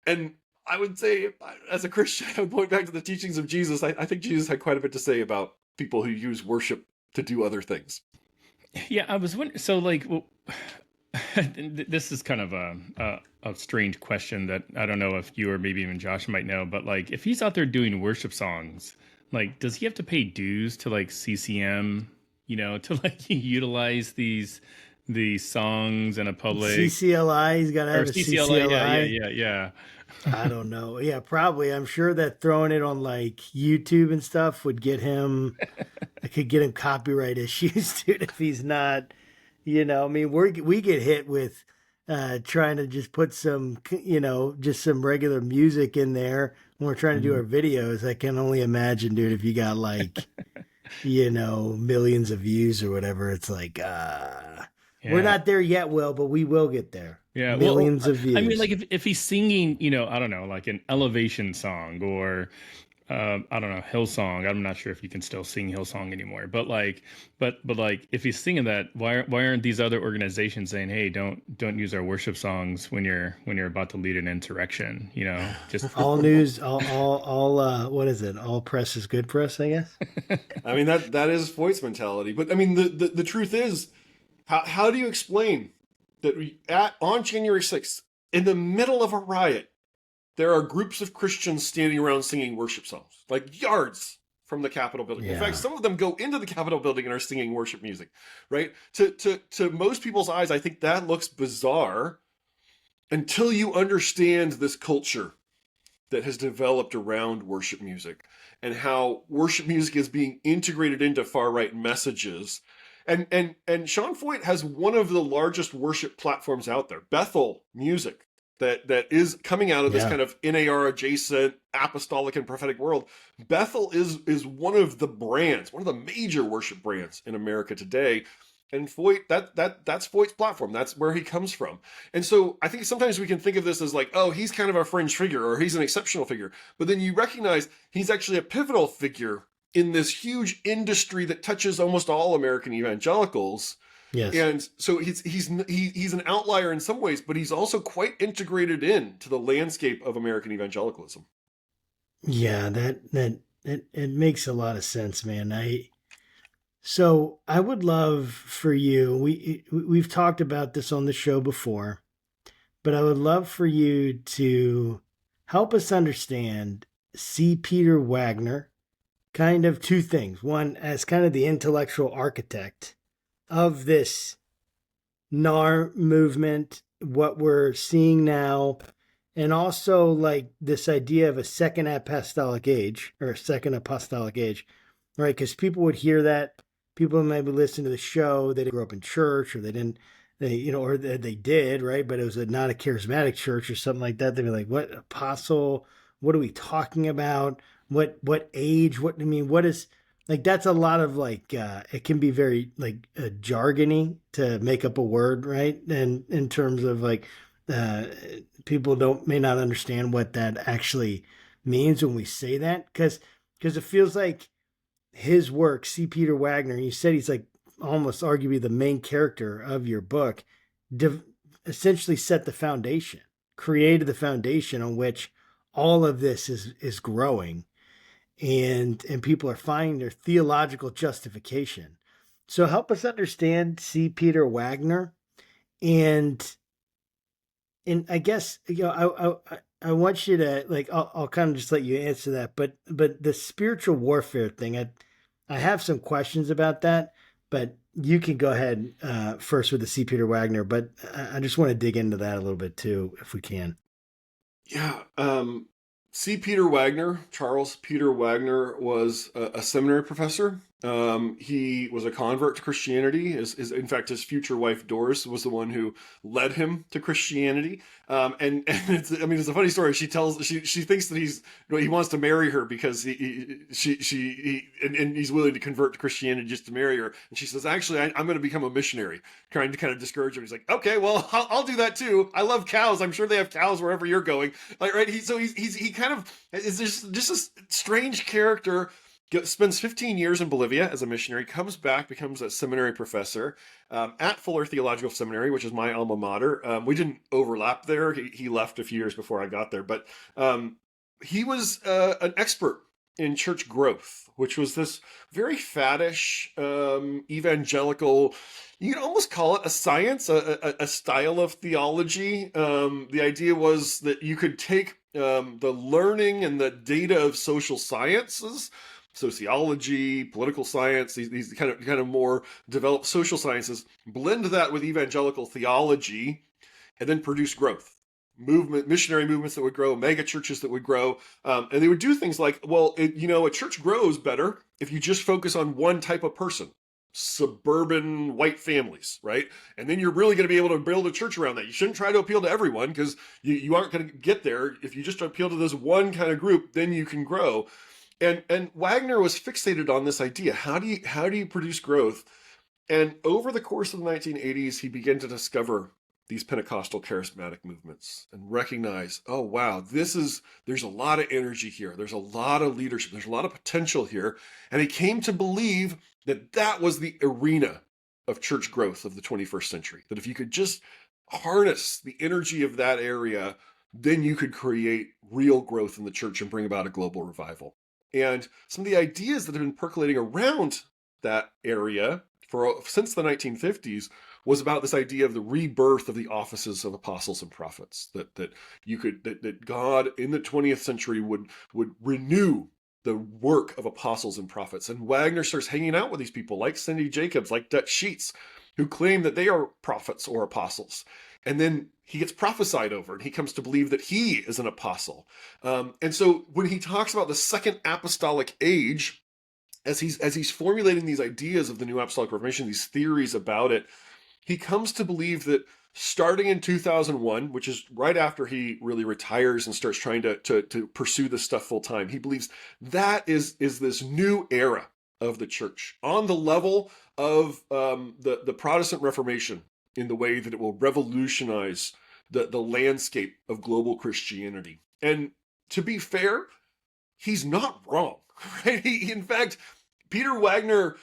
And I would say, as a Christian, I would point back to the teachings of Jesus. I think Jesus had quite a bit to say about people who use worship to do other things. Yeah, I was wondering. So, like, well, this is kind of a strange question that I don't know if you or maybe even Josh might know. But like, if he's out there doing worship songs, like, does he have to pay dues to like CCM? You know, to like utilize these songs in a public CCLI? He's got to have a CCLI. Yeah. I don't know. Yeah, probably. I'm sure that throwing it on like YouTube and stuff would get him. It could get him copyright issues, dude. If he's not, I mean, we get hit with trying to just put some, just some regular music in there when we're trying to do our videos. I can only imagine, dude, if you got like, millions of views or whatever. It's like, we're not there yet, Will, but we will get there. Yeah, millions of views. I mean, like if he's singing, I don't know, like an elevation song or I don't know, Hillsong. I'm not sure if you can still sing Hillsong anymore. But like if he's singing that, why aren't these other organizations saying, hey, don't use our worship songs when you're about to lead an insurrection? Just all news, all what is it? All press is good press, I guess. I mean that is Feucht's mentality. But I mean the truth is, how do you explain that on January 6th, in the middle of a riot, there are groups of Christians standing around singing worship songs, like yards from the Capitol building. Yeah. In fact, some of them go into the Capitol building and are singing worship music, right? To most people's eyes, I think that looks bizarre until you understand this culture that has developed around worship music and how worship music is being integrated into far-right messages. And Sean Feucht has one of the largest worship platforms out there, Bethel Music, that is coming out of this kind of NAR adjacent apostolic and prophetic world. Bethel is one of the brands, one of the major worship brands in America today. And Feucht, that's Feucht's platform. That's where he comes from. And so I think sometimes we can think of this as like, oh, he's kind of a fringe figure or he's an exceptional figure. But then you recognize he's actually a pivotal figure in this huge industry that touches almost all American evangelicals. Yes. And so he's an outlier in some ways, but he's also quite integrated into the landscape of American evangelicalism. Yeah, it makes a lot of sense, man. So I would love for you. We've talked about this on the show before, but I would love for you to help us understand C. Peter Wagner, kind of two things. One, as kind of the intellectual architect of this NAR movement, what we're seeing now, and also like this idea of a second apostolic age, right? Because people would hear that, people maybe listen to the show, they didn't grow up in church, or they didn't, or they did, right? But it was not a charismatic church or something like that. They'd be like, "What apostle? What are we talking about? What age? What I mean, what is?" Like that's a lot of like it can be very like jargony to make up a word, right? And in terms of like uh, people may not understand what that actually means when we say that, because it feels like his work, C. Peter Wagner. You said he's like almost arguably the main character of your book. Essentially set the foundation, created the foundation on which all of this is growing, and people are finding their theological justification. So help us understand C. Peter Wagner, and I guess I want you to like I'll kind of just let you answer that, but the spiritual warfare thing, I have some questions about that, but you can go ahead first with the C. Peter Wagner, but I just want to dig into that a little bit too, if we can. Yeah. C. Peter Wagner, Charles Peter Wagner, was a seminary professor. He was a convert to Christianity. In fact, his future wife, Doris, was the one who led him to Christianity. And it's a funny story. She thinks that he wants to marry her because he's willing to convert to Christianity just to marry her. And she says, actually, I'm going to become a missionary, trying to kind of discourage him. He's like, okay, well, I'll do that too. I love cows. I'm sure they have cows wherever you're going. Like, right. He kind of is just a strange character. Spends 15 years in Bolivia as a missionary, comes back, becomes a seminary professor at Fuller Theological Seminary, which is my alma mater. We didn't overlap there. He left a few years before I got there, but he was an expert in church growth, which was this very faddish evangelical, you could almost call it a science, a style of theology. The idea was that you could take the learning and the data of social sciences, sociology, political science, these kind of more developed social sciences, blend that with evangelical theology, and then produce growth. Missionary movements that would grow, mega churches that would grow, and they would do things like, well, a church grows better if you just focus on one type of person, suburban white families, right? And then you're really going to be able to build a church around that. You shouldn't try to appeal to everyone because you aren't going to get there. If you just appeal to this one kind of group, then you can grow. And Wagner was fixated on this idea. How do you produce growth? And over the course of the 1980s, he began to discover these Pentecostal charismatic movements and recognize, oh, wow, there's a lot of energy here. There's a lot of leadership. There's a lot of potential here. And he came to believe that was the arena of church growth of the 21st century. That if you could just harness the energy of that area, then you could create real growth in the church and bring about a global revival. And some of the ideas that have been percolating around that area since the 1950s was about this idea of the rebirth of the offices of apostles and prophets, that God in the 20th century would renew the work of apostles and prophets. And Wagner starts hanging out with these people like Cindy Jacobs, like Dutch Sheets, who claim that they are prophets or apostles. And then he gets prophesied over, and he comes to believe that he is an apostle. And so when he talks about the second apostolic age, as he's formulating these ideas of the new Apostolic Reformation, these theories about it, he comes to believe that starting in 2001, which is right after he really retires and starts trying to pursue this stuff full time, he believes that is this new era of the church on the level of the Protestant Reformation, in the way that it will revolutionize the landscape of global Christianity. And to be fair, he's not wrong. right? In fact, Peter Wagner,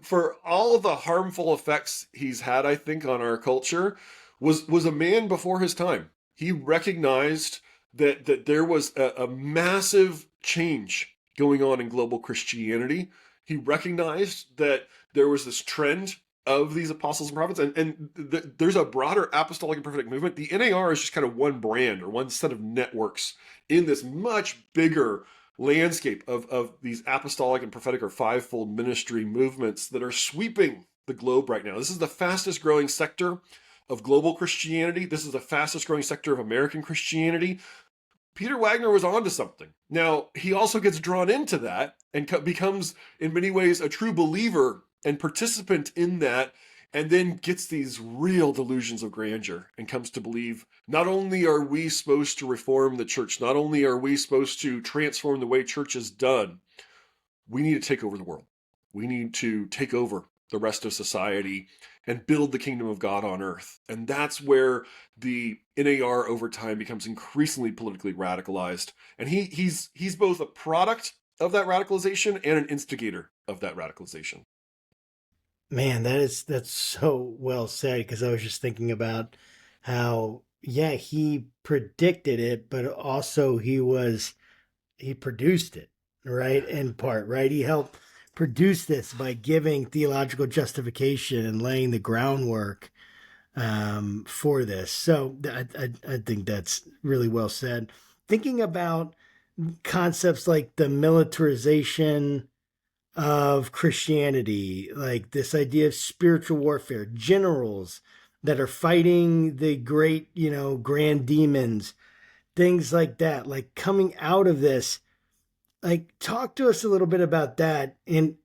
for all of the harmful effects he's had, I think, on our culture, was a man before his time. He recognized that there was a massive change going on in global Christianity. He recognized that there was this trend of these apostles and prophets, and there's a broader apostolic and prophetic movement. The NAR is just kind of one brand or one set of networks in this much bigger landscape of these apostolic and prophetic or fivefold ministry movements that are sweeping the globe right now. This is the fastest growing sector of global Christianity. This is the fastest growing sector of American Christianity. Peter Wagner was onto something. Now, he also gets drawn into that and becomes, in many ways, a true believer and participant in that, and then gets these real delusions of grandeur and comes to believe not only are we supposed to reform the church, not only are we supposed to transform the way church is done, we need to take over the world. We need to take over the rest of society and build the kingdom of God on earth. And that's where the NAR over time becomes increasingly politically radicalized. And he's both a product of that radicalization and an instigator of that radicalization. Man, that's so well said, because I was just thinking about how, yeah, he predicted it, but also he produced it, right? In part, right? He helped produce this by giving theological justification and laying the groundwork for this. So I think that's really well said. Thinking about concepts like the militarization of Christianity, like this idea of spiritual warfare, generals that are fighting the great, grand demons, things like that, like coming out of this. Like, talk to us a little bit about that. And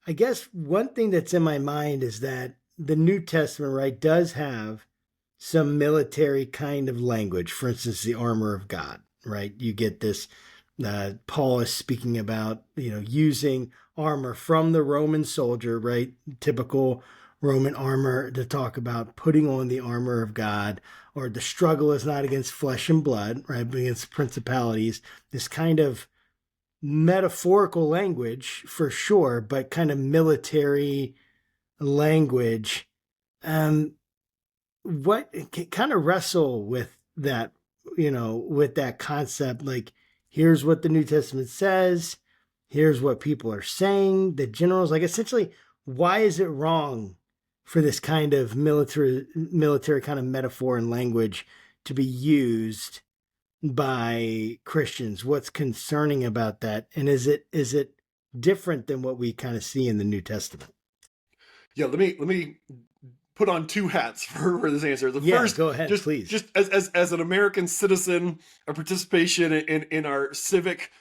I guess one thing that's in my mind is that the New Testament, right, does have some military kind of language. For instance, the armor of God, right? You get this, Paul is speaking about, using armor from the Roman soldier, right? Typical Roman armor, to talk about putting on the armor of God, or the struggle is not against flesh and blood, right? But against principalities. This kind of metaphorical language for sure, but kind of military language. What kind of wrestle with that, with that concept? Like, here's what the New Testament says. Here's what people are saying. The generals, like, essentially, why is it wrong for this kind of military kind of metaphor and language to be used by Christians? What's concerning about that? And is it different than what we kind of see in the New Testament? Yeah, let me put on two hats for this answer. The first, go ahead, please. Just as an American citizen, a participation in our civic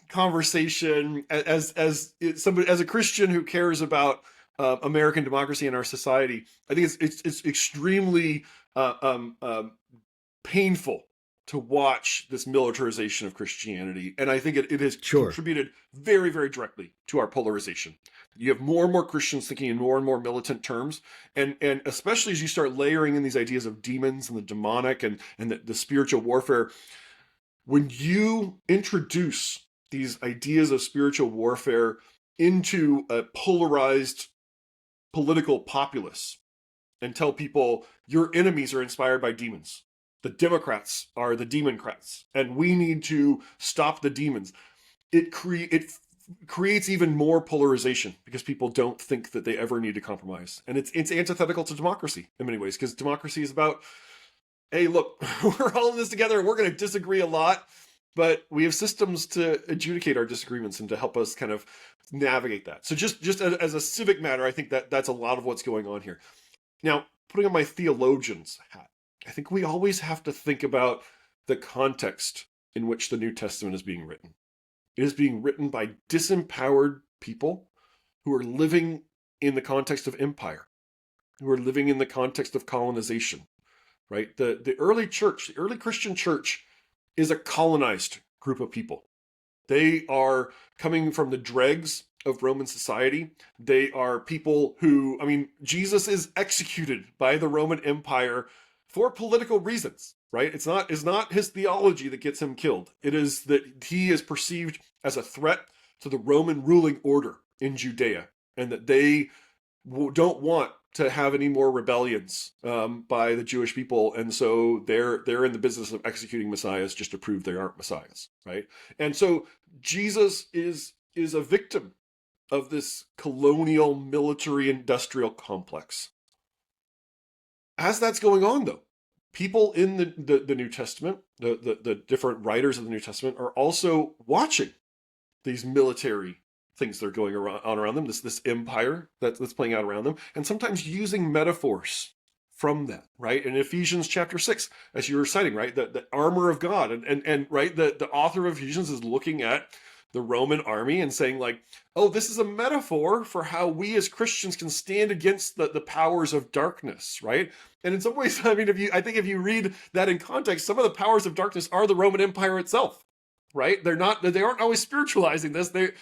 conversation, as somebody, as a Christian who cares about American democracy and our society, I think it's extremely painful to watch this militarization of Christianity. And I think it has contributed very, very directly to our polarization. You have more and more Christians thinking in more and more militant terms. And especially as you start layering in these ideas of demons and the demonic and the spiritual warfare, when you introduce these ideas of spiritual warfare into a polarized political populace and tell people your enemies are inspired by demons, the Democrats are the Demoncrats, and we need to stop the demons. It creates even more polarization because people don't think that they ever need to compromise. And it's antithetical to democracy in many ways, because democracy is about, hey, look, we're all in this together and we're going to disagree a lot, but we have systems to adjudicate our disagreements and to help us kind of navigate that. So just as a civic matter, I think that's a lot of what's going on here. Now, putting on my theologian's hat, I think we always have to think about the context in which the New Testament is being written. It is being written by disempowered people who are living in the context of empire, who are living in the context of colonization, right? The early church, the early Christian church, is a colonized group of people. They are coming from the dregs of Roman society. They are people who, Jesus is executed by the Roman Empire for political reasons, right? It's not his theology that gets him killed. It is that he is perceived as a threat to the Roman ruling order in Judea, and that they don't want to have any more rebellions by the Jewish people, and so they're in the business of executing messiahs just to prove they aren't messiahs, right? And so Jesus is a victim of this colonial military industrial complex. As that's going on, though, people in the New Testament, the different writers of the New Testament, are also watching these military things that are going on around them, this empire that's playing out around them, and sometimes using metaphors from that, right? In Ephesians chapter 6, as you were citing, right, the armor of God, and right, the author of Ephesians is looking at the Roman army and saying, like, oh, this is a metaphor for how we as Christians can stand against the powers of darkness, right? And in some ways, I mean, I think if you read that in context, some of the powers of darkness are the Roman Empire itself, right? They aren't always spiritualizing this. And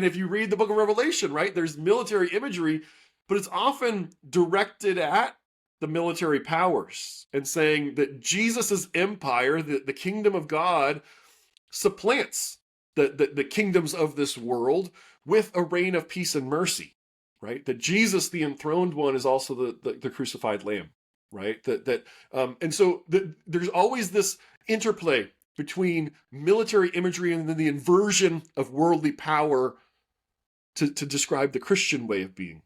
if you read the book of Revelation, right, there's military imagery, but it's often directed at the military powers and saying that Jesus's empire, the kingdom of God, supplants the kingdoms of this world with a reign of peace and mercy, right? That Jesus, the enthroned one, is also the crucified lamb, right? And so there's always this interplay between military imagery and then the inversion of worldly power to describe the Christian way of being.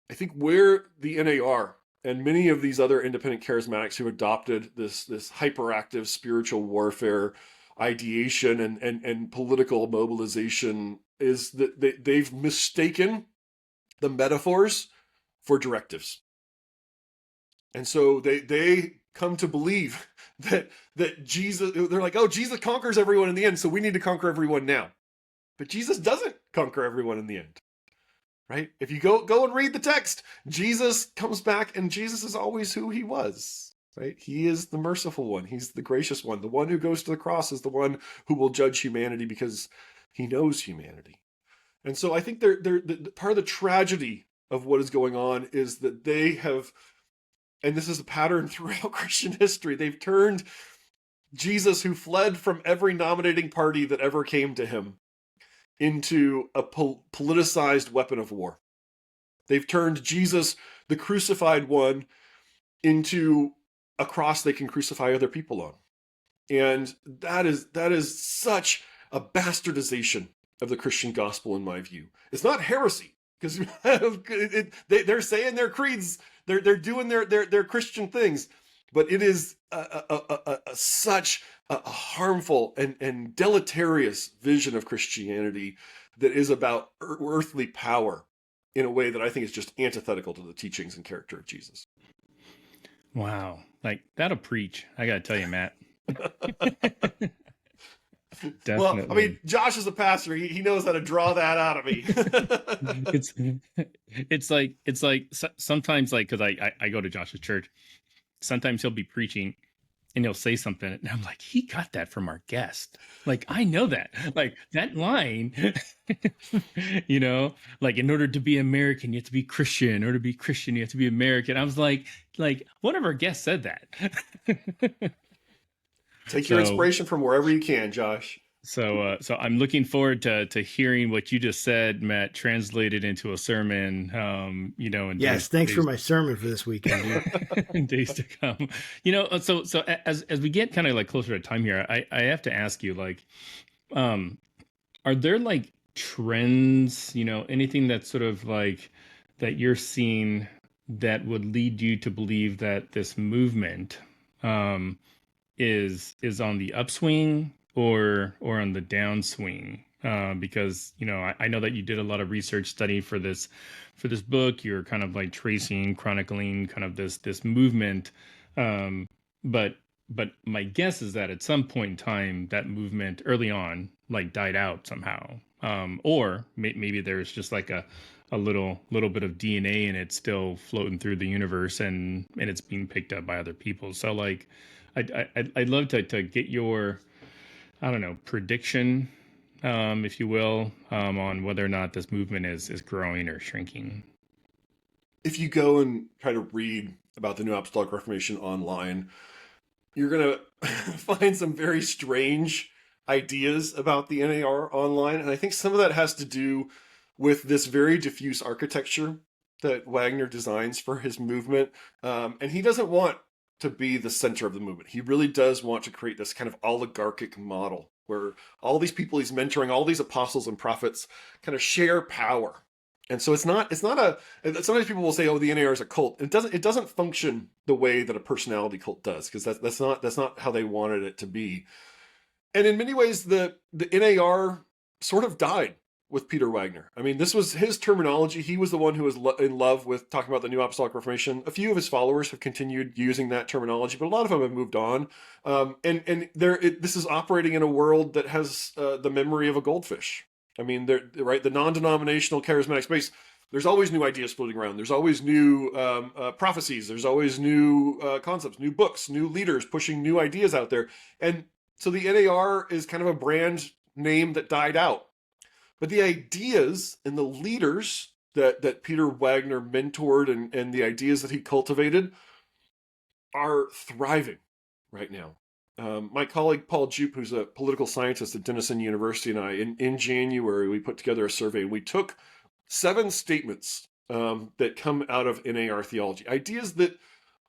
I think where the NAR and many of these other independent charismatics who adopted this hyperactive spiritual warfare ideation and political mobilization is that they've mistaken the metaphors for directives. And so they come to believe that Jesus, they're like, oh, Jesus conquers everyone in the end, so we need to conquer everyone now. But Jesus doesn't conquer everyone in the end, right? If you go and read the text, Jesus comes back and Jesus is always who he was. Right? He is the merciful one. He's the gracious one. The one who goes to the cross is the one who will judge humanity because he knows humanity. And so I think part of the tragedy of what is going on is that they have, and this is a pattern throughout Christian history, they've turned Jesus, who fled from every nominating party that ever came to him, into a politicized weapon of war. They've turned Jesus, the crucified one, into a cross they can crucify other people on. And that is such a bastardization of the Christian gospel, in my view. It's not heresy, because they're saying their creeds, they're doing their Christian things, but it is such a harmful and deleterious vision of Christianity that is about earthly power in a way that I think is just antithetical to the teachings and character of Jesus. Wow. Like, that'll preach. I got to tell you, Matt. Definitely. Well, I mean, Josh is a pastor. He knows how to draw that out of me. It's like sometimes, like, because I go to Josh's church, sometimes he'll be preaching and he'll say something and I'm like, he got that from our guest. Like, I know that, like, that line, like, in order to be American, you have to be Christian. In order to be Christian, you have to be American. I was like one of our guests said that. Take your inspiration from wherever you can, Josh. So I'm looking forward to hearing what you just said, Matt, translated into a sermon. Yes, thanks for my sermon for this weekend. In days to come. So as we get kind of like closer to time here, I have to ask you, like, are there like trends, anything that's sort of like that you're seeing that would lead you to believe that this movement is on the upswing or on the downswing? Because I know that you did a lot of research study for this book. You're kind of like chronicling kind of this movement. But my guess is that at some point in time, that movement early on like died out somehow. Or maybe there's just like a little bit of DNA and it's still floating through the universe and it's being picked up by other people. So like, I'd love to get your, I don't know, prediction, if you will, on whether or not this movement is growing or shrinking. If you go and try to read about the New Apostolic Reformation online, you're going to find some very strange ideas about the NAR online. And I think some of that has to do with this very diffuse architecture that Wagner designs for his movement. And he doesn't want to be the center of the movement. He really does want to create this kind of oligarchic model where all these people he's mentoring, all these apostles and prophets kind of share power. And so it's not a, sometimes people will say, oh, the NAR is a cult. It doesn't function the way that a personality cult does, because that's not how they wanted it to be. And in many ways, the NAR sort of died with Peter Wagner. I mean, this was his terminology. He was the one who was in love with talking about the New Apostolic Reformation. A few of his followers have continued using that terminology, but a lot of them have moved on. This is operating in a world that has the memory of a goldfish. I mean, right, the non-denominational charismatic space, there's always new ideas floating around. There's always new prophecies. There's always new concepts, new books, new leaders pushing new ideas out there. And so the NAR is kind of a brand name that died out. But the ideas and the leaders that Peter Wagner mentored and the ideas that he cultivated are thriving right now. My colleague Paul Jupe, who's a political scientist at Denison University, and I, in January, we put together a survey, and we took 7 statements that come out of NAR theology. Ideas that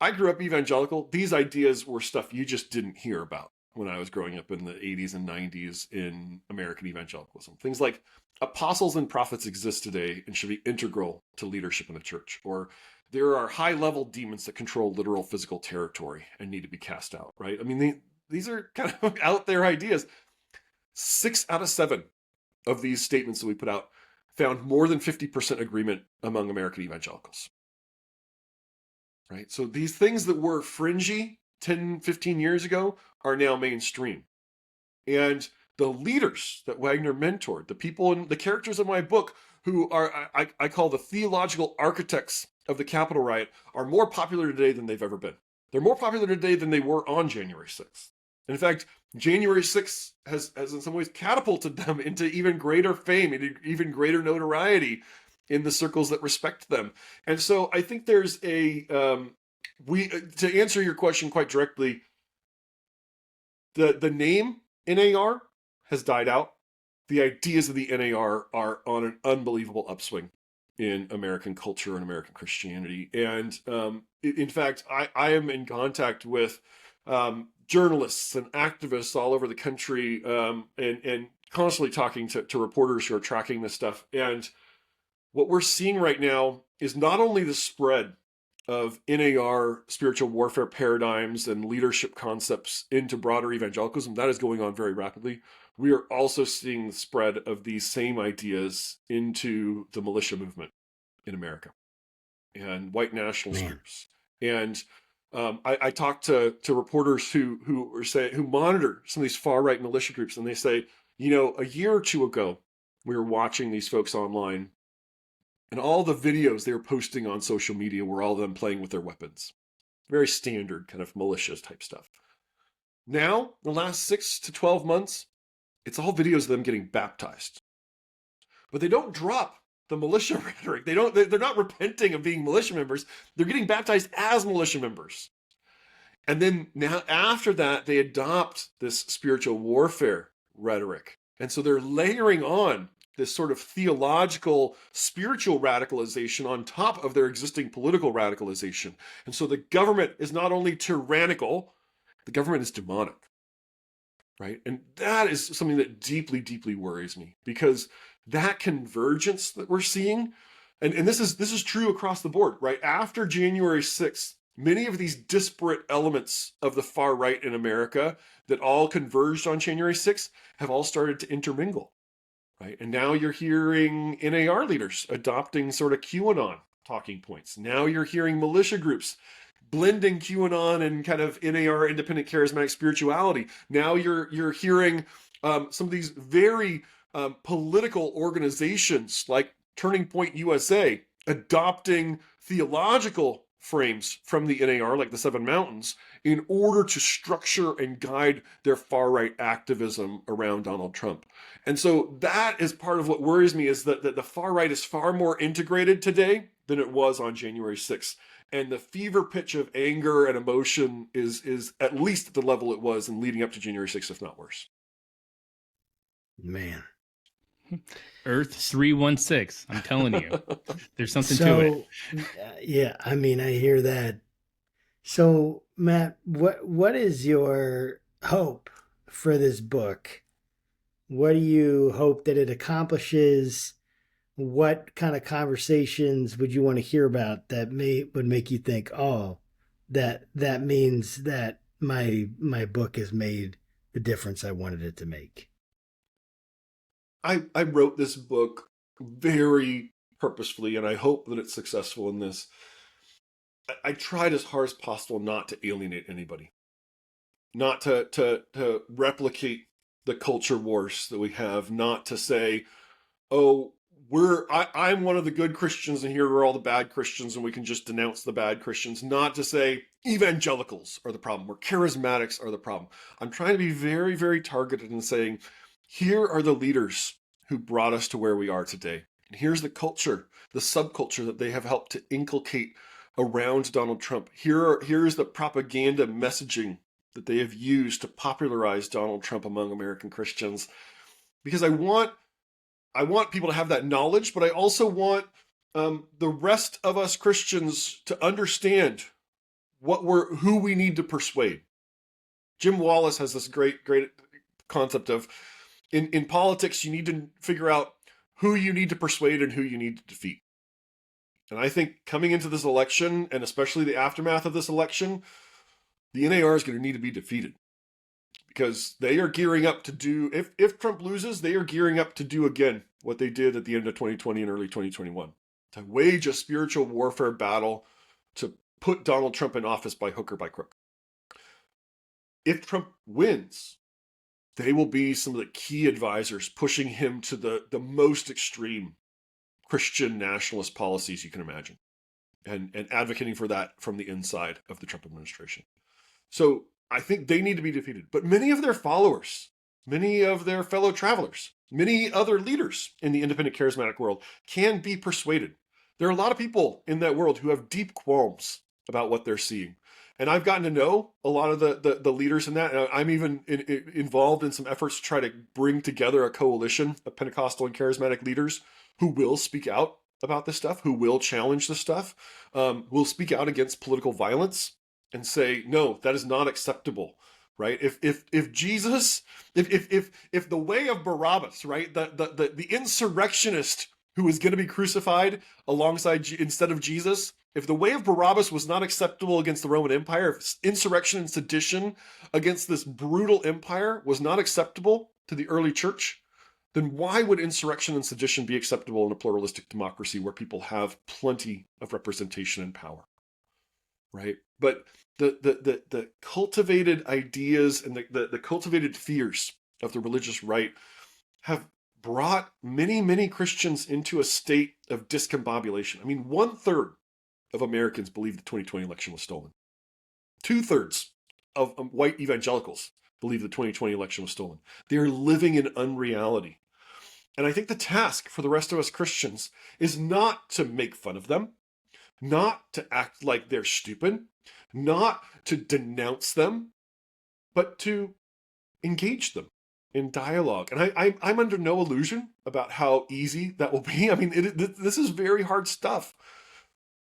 I grew up evangelical. These ideas were stuff you just didn't hear about when I was growing up in the 80s and 90s in American evangelicalism. Things like apostles and prophets exist today and should be integral to leadership in the church. Or there are high-level demons that control literal physical territory and need to be cast out, right? I mean, these are kind of out there ideas. 6 out of 7 of these statements that we put out found more than 50% agreement among American evangelicals, right? So these things that were fringy 10, 15 years ago are now mainstream. And the leaders that Wagner mentored, the people and the characters in my book who are, I call the theological architects of the Capitol riot, are more popular today than they've ever been. They're more popular today than they were on January 6th. In fact, January 6th has in some ways catapulted them into even greater fame, into even greater notoriety in the circles that respect them. And so I think there's to answer your question quite directly, the name NAR has died out. The ideas of the NAR are on an unbelievable upswing in American culture and American Christianity. And in fact, I am in contact with journalists and activists all over the country and constantly talking to reporters who are tracking this stuff. And what we're seeing right now is not only the spread of NAR spiritual warfare paradigms and leadership concepts into broader evangelicalism. That is going on very rapidly. We are also seeing the spread of these same ideas into the militia movement in America and white nationalist groups. And I talked to reporters who monitor some of these far right militia groups, and they say, a year or two ago, we were watching these folks online, and all the videos they were posting on social media were all them playing with their weapons. Very standard kind of militias type stuff. Now, the last 6 to 12 months, it's all videos of them getting baptized. But they don't drop the militia rhetoric. They're not repenting of being militia members. They're getting baptized as militia members. And then now after that, they adopt this spiritual warfare rhetoric. And so they're layering on this sort of theological, spiritual radicalization on top of their existing political radicalization. And so the government is not only tyrannical, the government is demonic, right? And that is something that deeply, deeply worries me, because that convergence that we're seeing, and this is true across the board, right? After January 6th, many of these disparate elements of the far right in America that all converged on January 6th have all started to intermingle. Right? And now you're hearing NAR leaders adopting sort of QAnon talking points. Now you're hearing militia groups blending QAnon and kind of NAR independent charismatic spirituality. Now you're hearing some of these very political organizations like Turning Point USA adopting theological frames from the NAR, like the Seven Mountains, in order to structure and guide their far-right activism around Donald Trump. And so that is part of what worries me, is that the far-right is far more integrated today than it was on January 6th. And the fever pitch of anger and emotion is at least at the level it was in leading up to January 6th, if not worse. Man. Earth 316. I'm telling you, there's something to it. Yeah, I mean, I hear that. So, Matt, what is your hope for this book? What do you hope that it accomplishes? What kind of conversations would you want to hear about that would make you think, oh, that means that my book has made the difference I wanted it to make? I wrote this book very purposefully, and I hope that it's successful in this. I tried as hard as possible not to alienate anybody, not to replicate the culture wars that we have, not to say, oh, I'm one of the good Christians and here are all the bad Christians and we can just denounce the bad Christians, not to say evangelicals are the problem or charismatics are the problem. I'm trying to be very, very targeted in saying, here are the leaders who brought us to where we are today. And here's the culture, the subculture that they have helped to inculcate around Donald Trump. Here's the propaganda messaging that they have used to popularize Donald Trump among American Christians. Because I want people to have that knowledge, but I also want the rest of us Christians to understand who we need to persuade. Jim Wallace has this great concept of in politics, you need to figure out who you need to persuade and who you need to defeat. And I think coming into this election, and especially the aftermath of this election, the NAR is going to need to be defeated. Because they are gearing up to do, if Trump loses, they are gearing up to do again what they did at the end of 2020 and early 2021. To wage a spiritual warfare battle to put Donald Trump in office by hook or by crook. If Trump wins, they will be some of the key advisors pushing him to the most extreme Christian nationalist policies you can imagine. And advocating for that from the inside of the Trump administration. So I think they need to be defeated. But many of their followers, many of their fellow travelers, many other leaders in the independent charismatic world can be persuaded. There are a lot of people in that world who have deep qualms about what they're seeing. And I've gotten to know a lot of the leaders in that. I'm even involved in some efforts to try to bring together a coalition of Pentecostal and charismatic leaders who will speak out about this stuff, who will challenge this stuff, will speak out against political violence and say, no, that is not acceptable, right? If Jesus, if the way of Barabbas, right, the insurrectionist who was going to be crucified alongside instead of Jesus, if the way of Barabbas was not acceptable against the Roman Empire, if insurrection and sedition against this brutal empire was not acceptable to the early church, then why would insurrection and sedition be acceptable in a pluralistic democracy where people have plenty of representation and power, right? But the cultivated ideas and the cultivated fears of the religious right have brought many, many Christians into a state of discombobulation. I mean, 1/3 of Americans believe the 2020 election was stolen. 2/3 of white evangelicals believe the 2020 election was stolen. They are living in unreality. And I think the task for the rest of us Christians is not to make fun of them, not to act like they're stupid, not to denounce them, but to engage them in dialogue. And I'm under no illusion about how easy that will be. I mean, this is very hard stuff.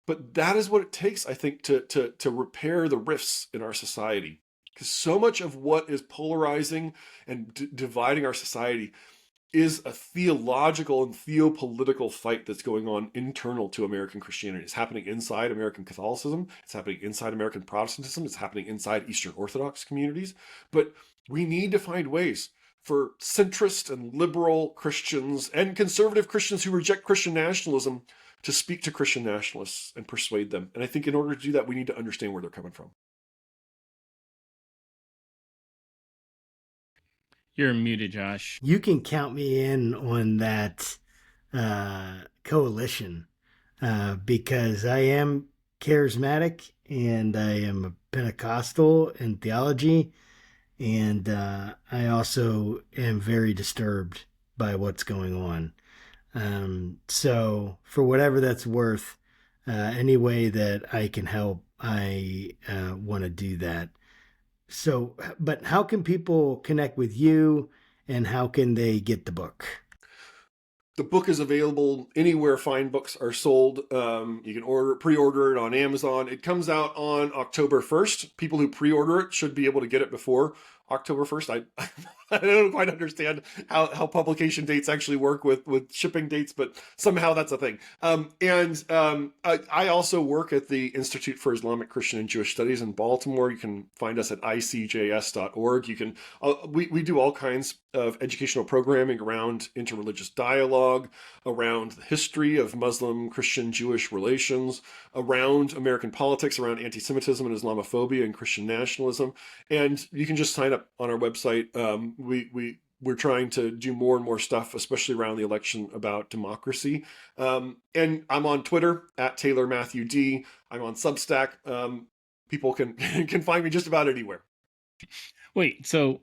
But that is what it takes, I think, to repair the rifts in our society. Because so much of what is polarizing and dividing our society is a theological and theopolitical fight that's going on internal to American Christianity. It's happening inside American Catholicism. It's happening inside American Protestantism. It's happening inside Eastern Orthodox communities. But we need to find ways for centrist and liberal Christians and conservative Christians who reject Christian nationalism to speak to Christian nationalists and persuade them. And I think in order to do that, we need to understand where they're coming from. You're muted, Josh. You can count me in on that coalition because I am charismatic and I am a Pentecostal in theology. And I also am very disturbed by what's going on. So for whatever that's worth, Any way that I can help, I want to do that. So, but how can people connect with you, and how can they get the book? The book is available anywhere fine books are sold. You can pre-order it on Amazon. It comes out on October 1st. People who pre-order it should be able to get it before October 1st. I don't quite understand how publication dates actually work with shipping dates, but somehow that's a thing. I also work at the Institute for Islamic, Christian, and Jewish Studies in Baltimore. You can find us at icjs.org. We do all kinds of educational programming around interreligious dialogue, around the history of Muslim, Christian, Jewish relations, around American politics, around anti-Semitism and Islamophobia and Christian nationalism. And you can just sign up on our website. We're trying to do more and more stuff, especially around the election, about democracy. And I'm on Twitter at Taylor Matthew D. I'm on Substack. People can find me just about anywhere. Wait, so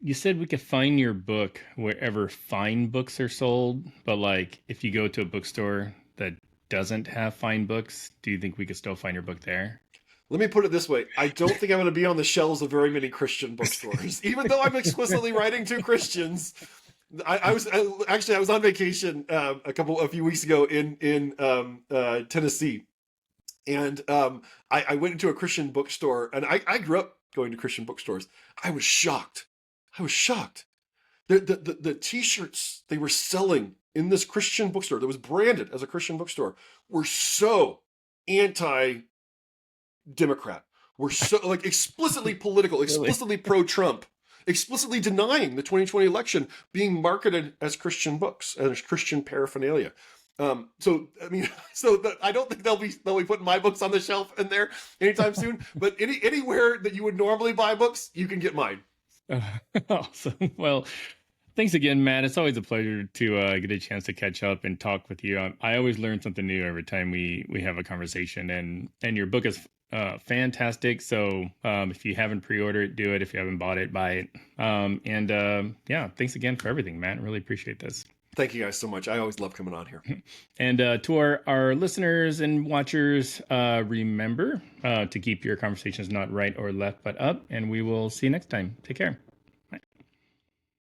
you said we could find your book wherever fine books are sold, but like if you go to a bookstore that doesn't have fine books, do you think we could still find your book there? Let me put it this way. I don't think I'm going to be on the shelves of very many Christian bookstores, even though I'm explicitly writing to Christians. I was on vacation a few weeks ago in Tennessee, and I went into a Christian bookstore, and I grew up going to Christian bookstores. I was shocked. The T-shirts they were selling in this Christian bookstore that was branded as a Christian bookstore were so anti-Democrat. Were so like explicitly political, explicitly pro-Trump, explicitly denying the 2020 election, being marketed as Christian books, as Christian paraphernalia. I don't think they'll be putting my books on the shelf in there anytime soon. But anywhere that you would normally buy books, you can get mine. Awesome. Well, thanks again, Matt. It's always a pleasure to get a chance to catch up and talk with you. I always learn something new every time we have a conversation, and your book is fantastic. So if you haven't pre-ordered it, do it. If you haven't bought it, buy it. Yeah, thanks again for everything, Matt. Really appreciate this. Thank you guys so much. I always love coming on here. And to our listeners and watchers, remember to keep your conversations not right or left, but up. And we will see you next time. Take care.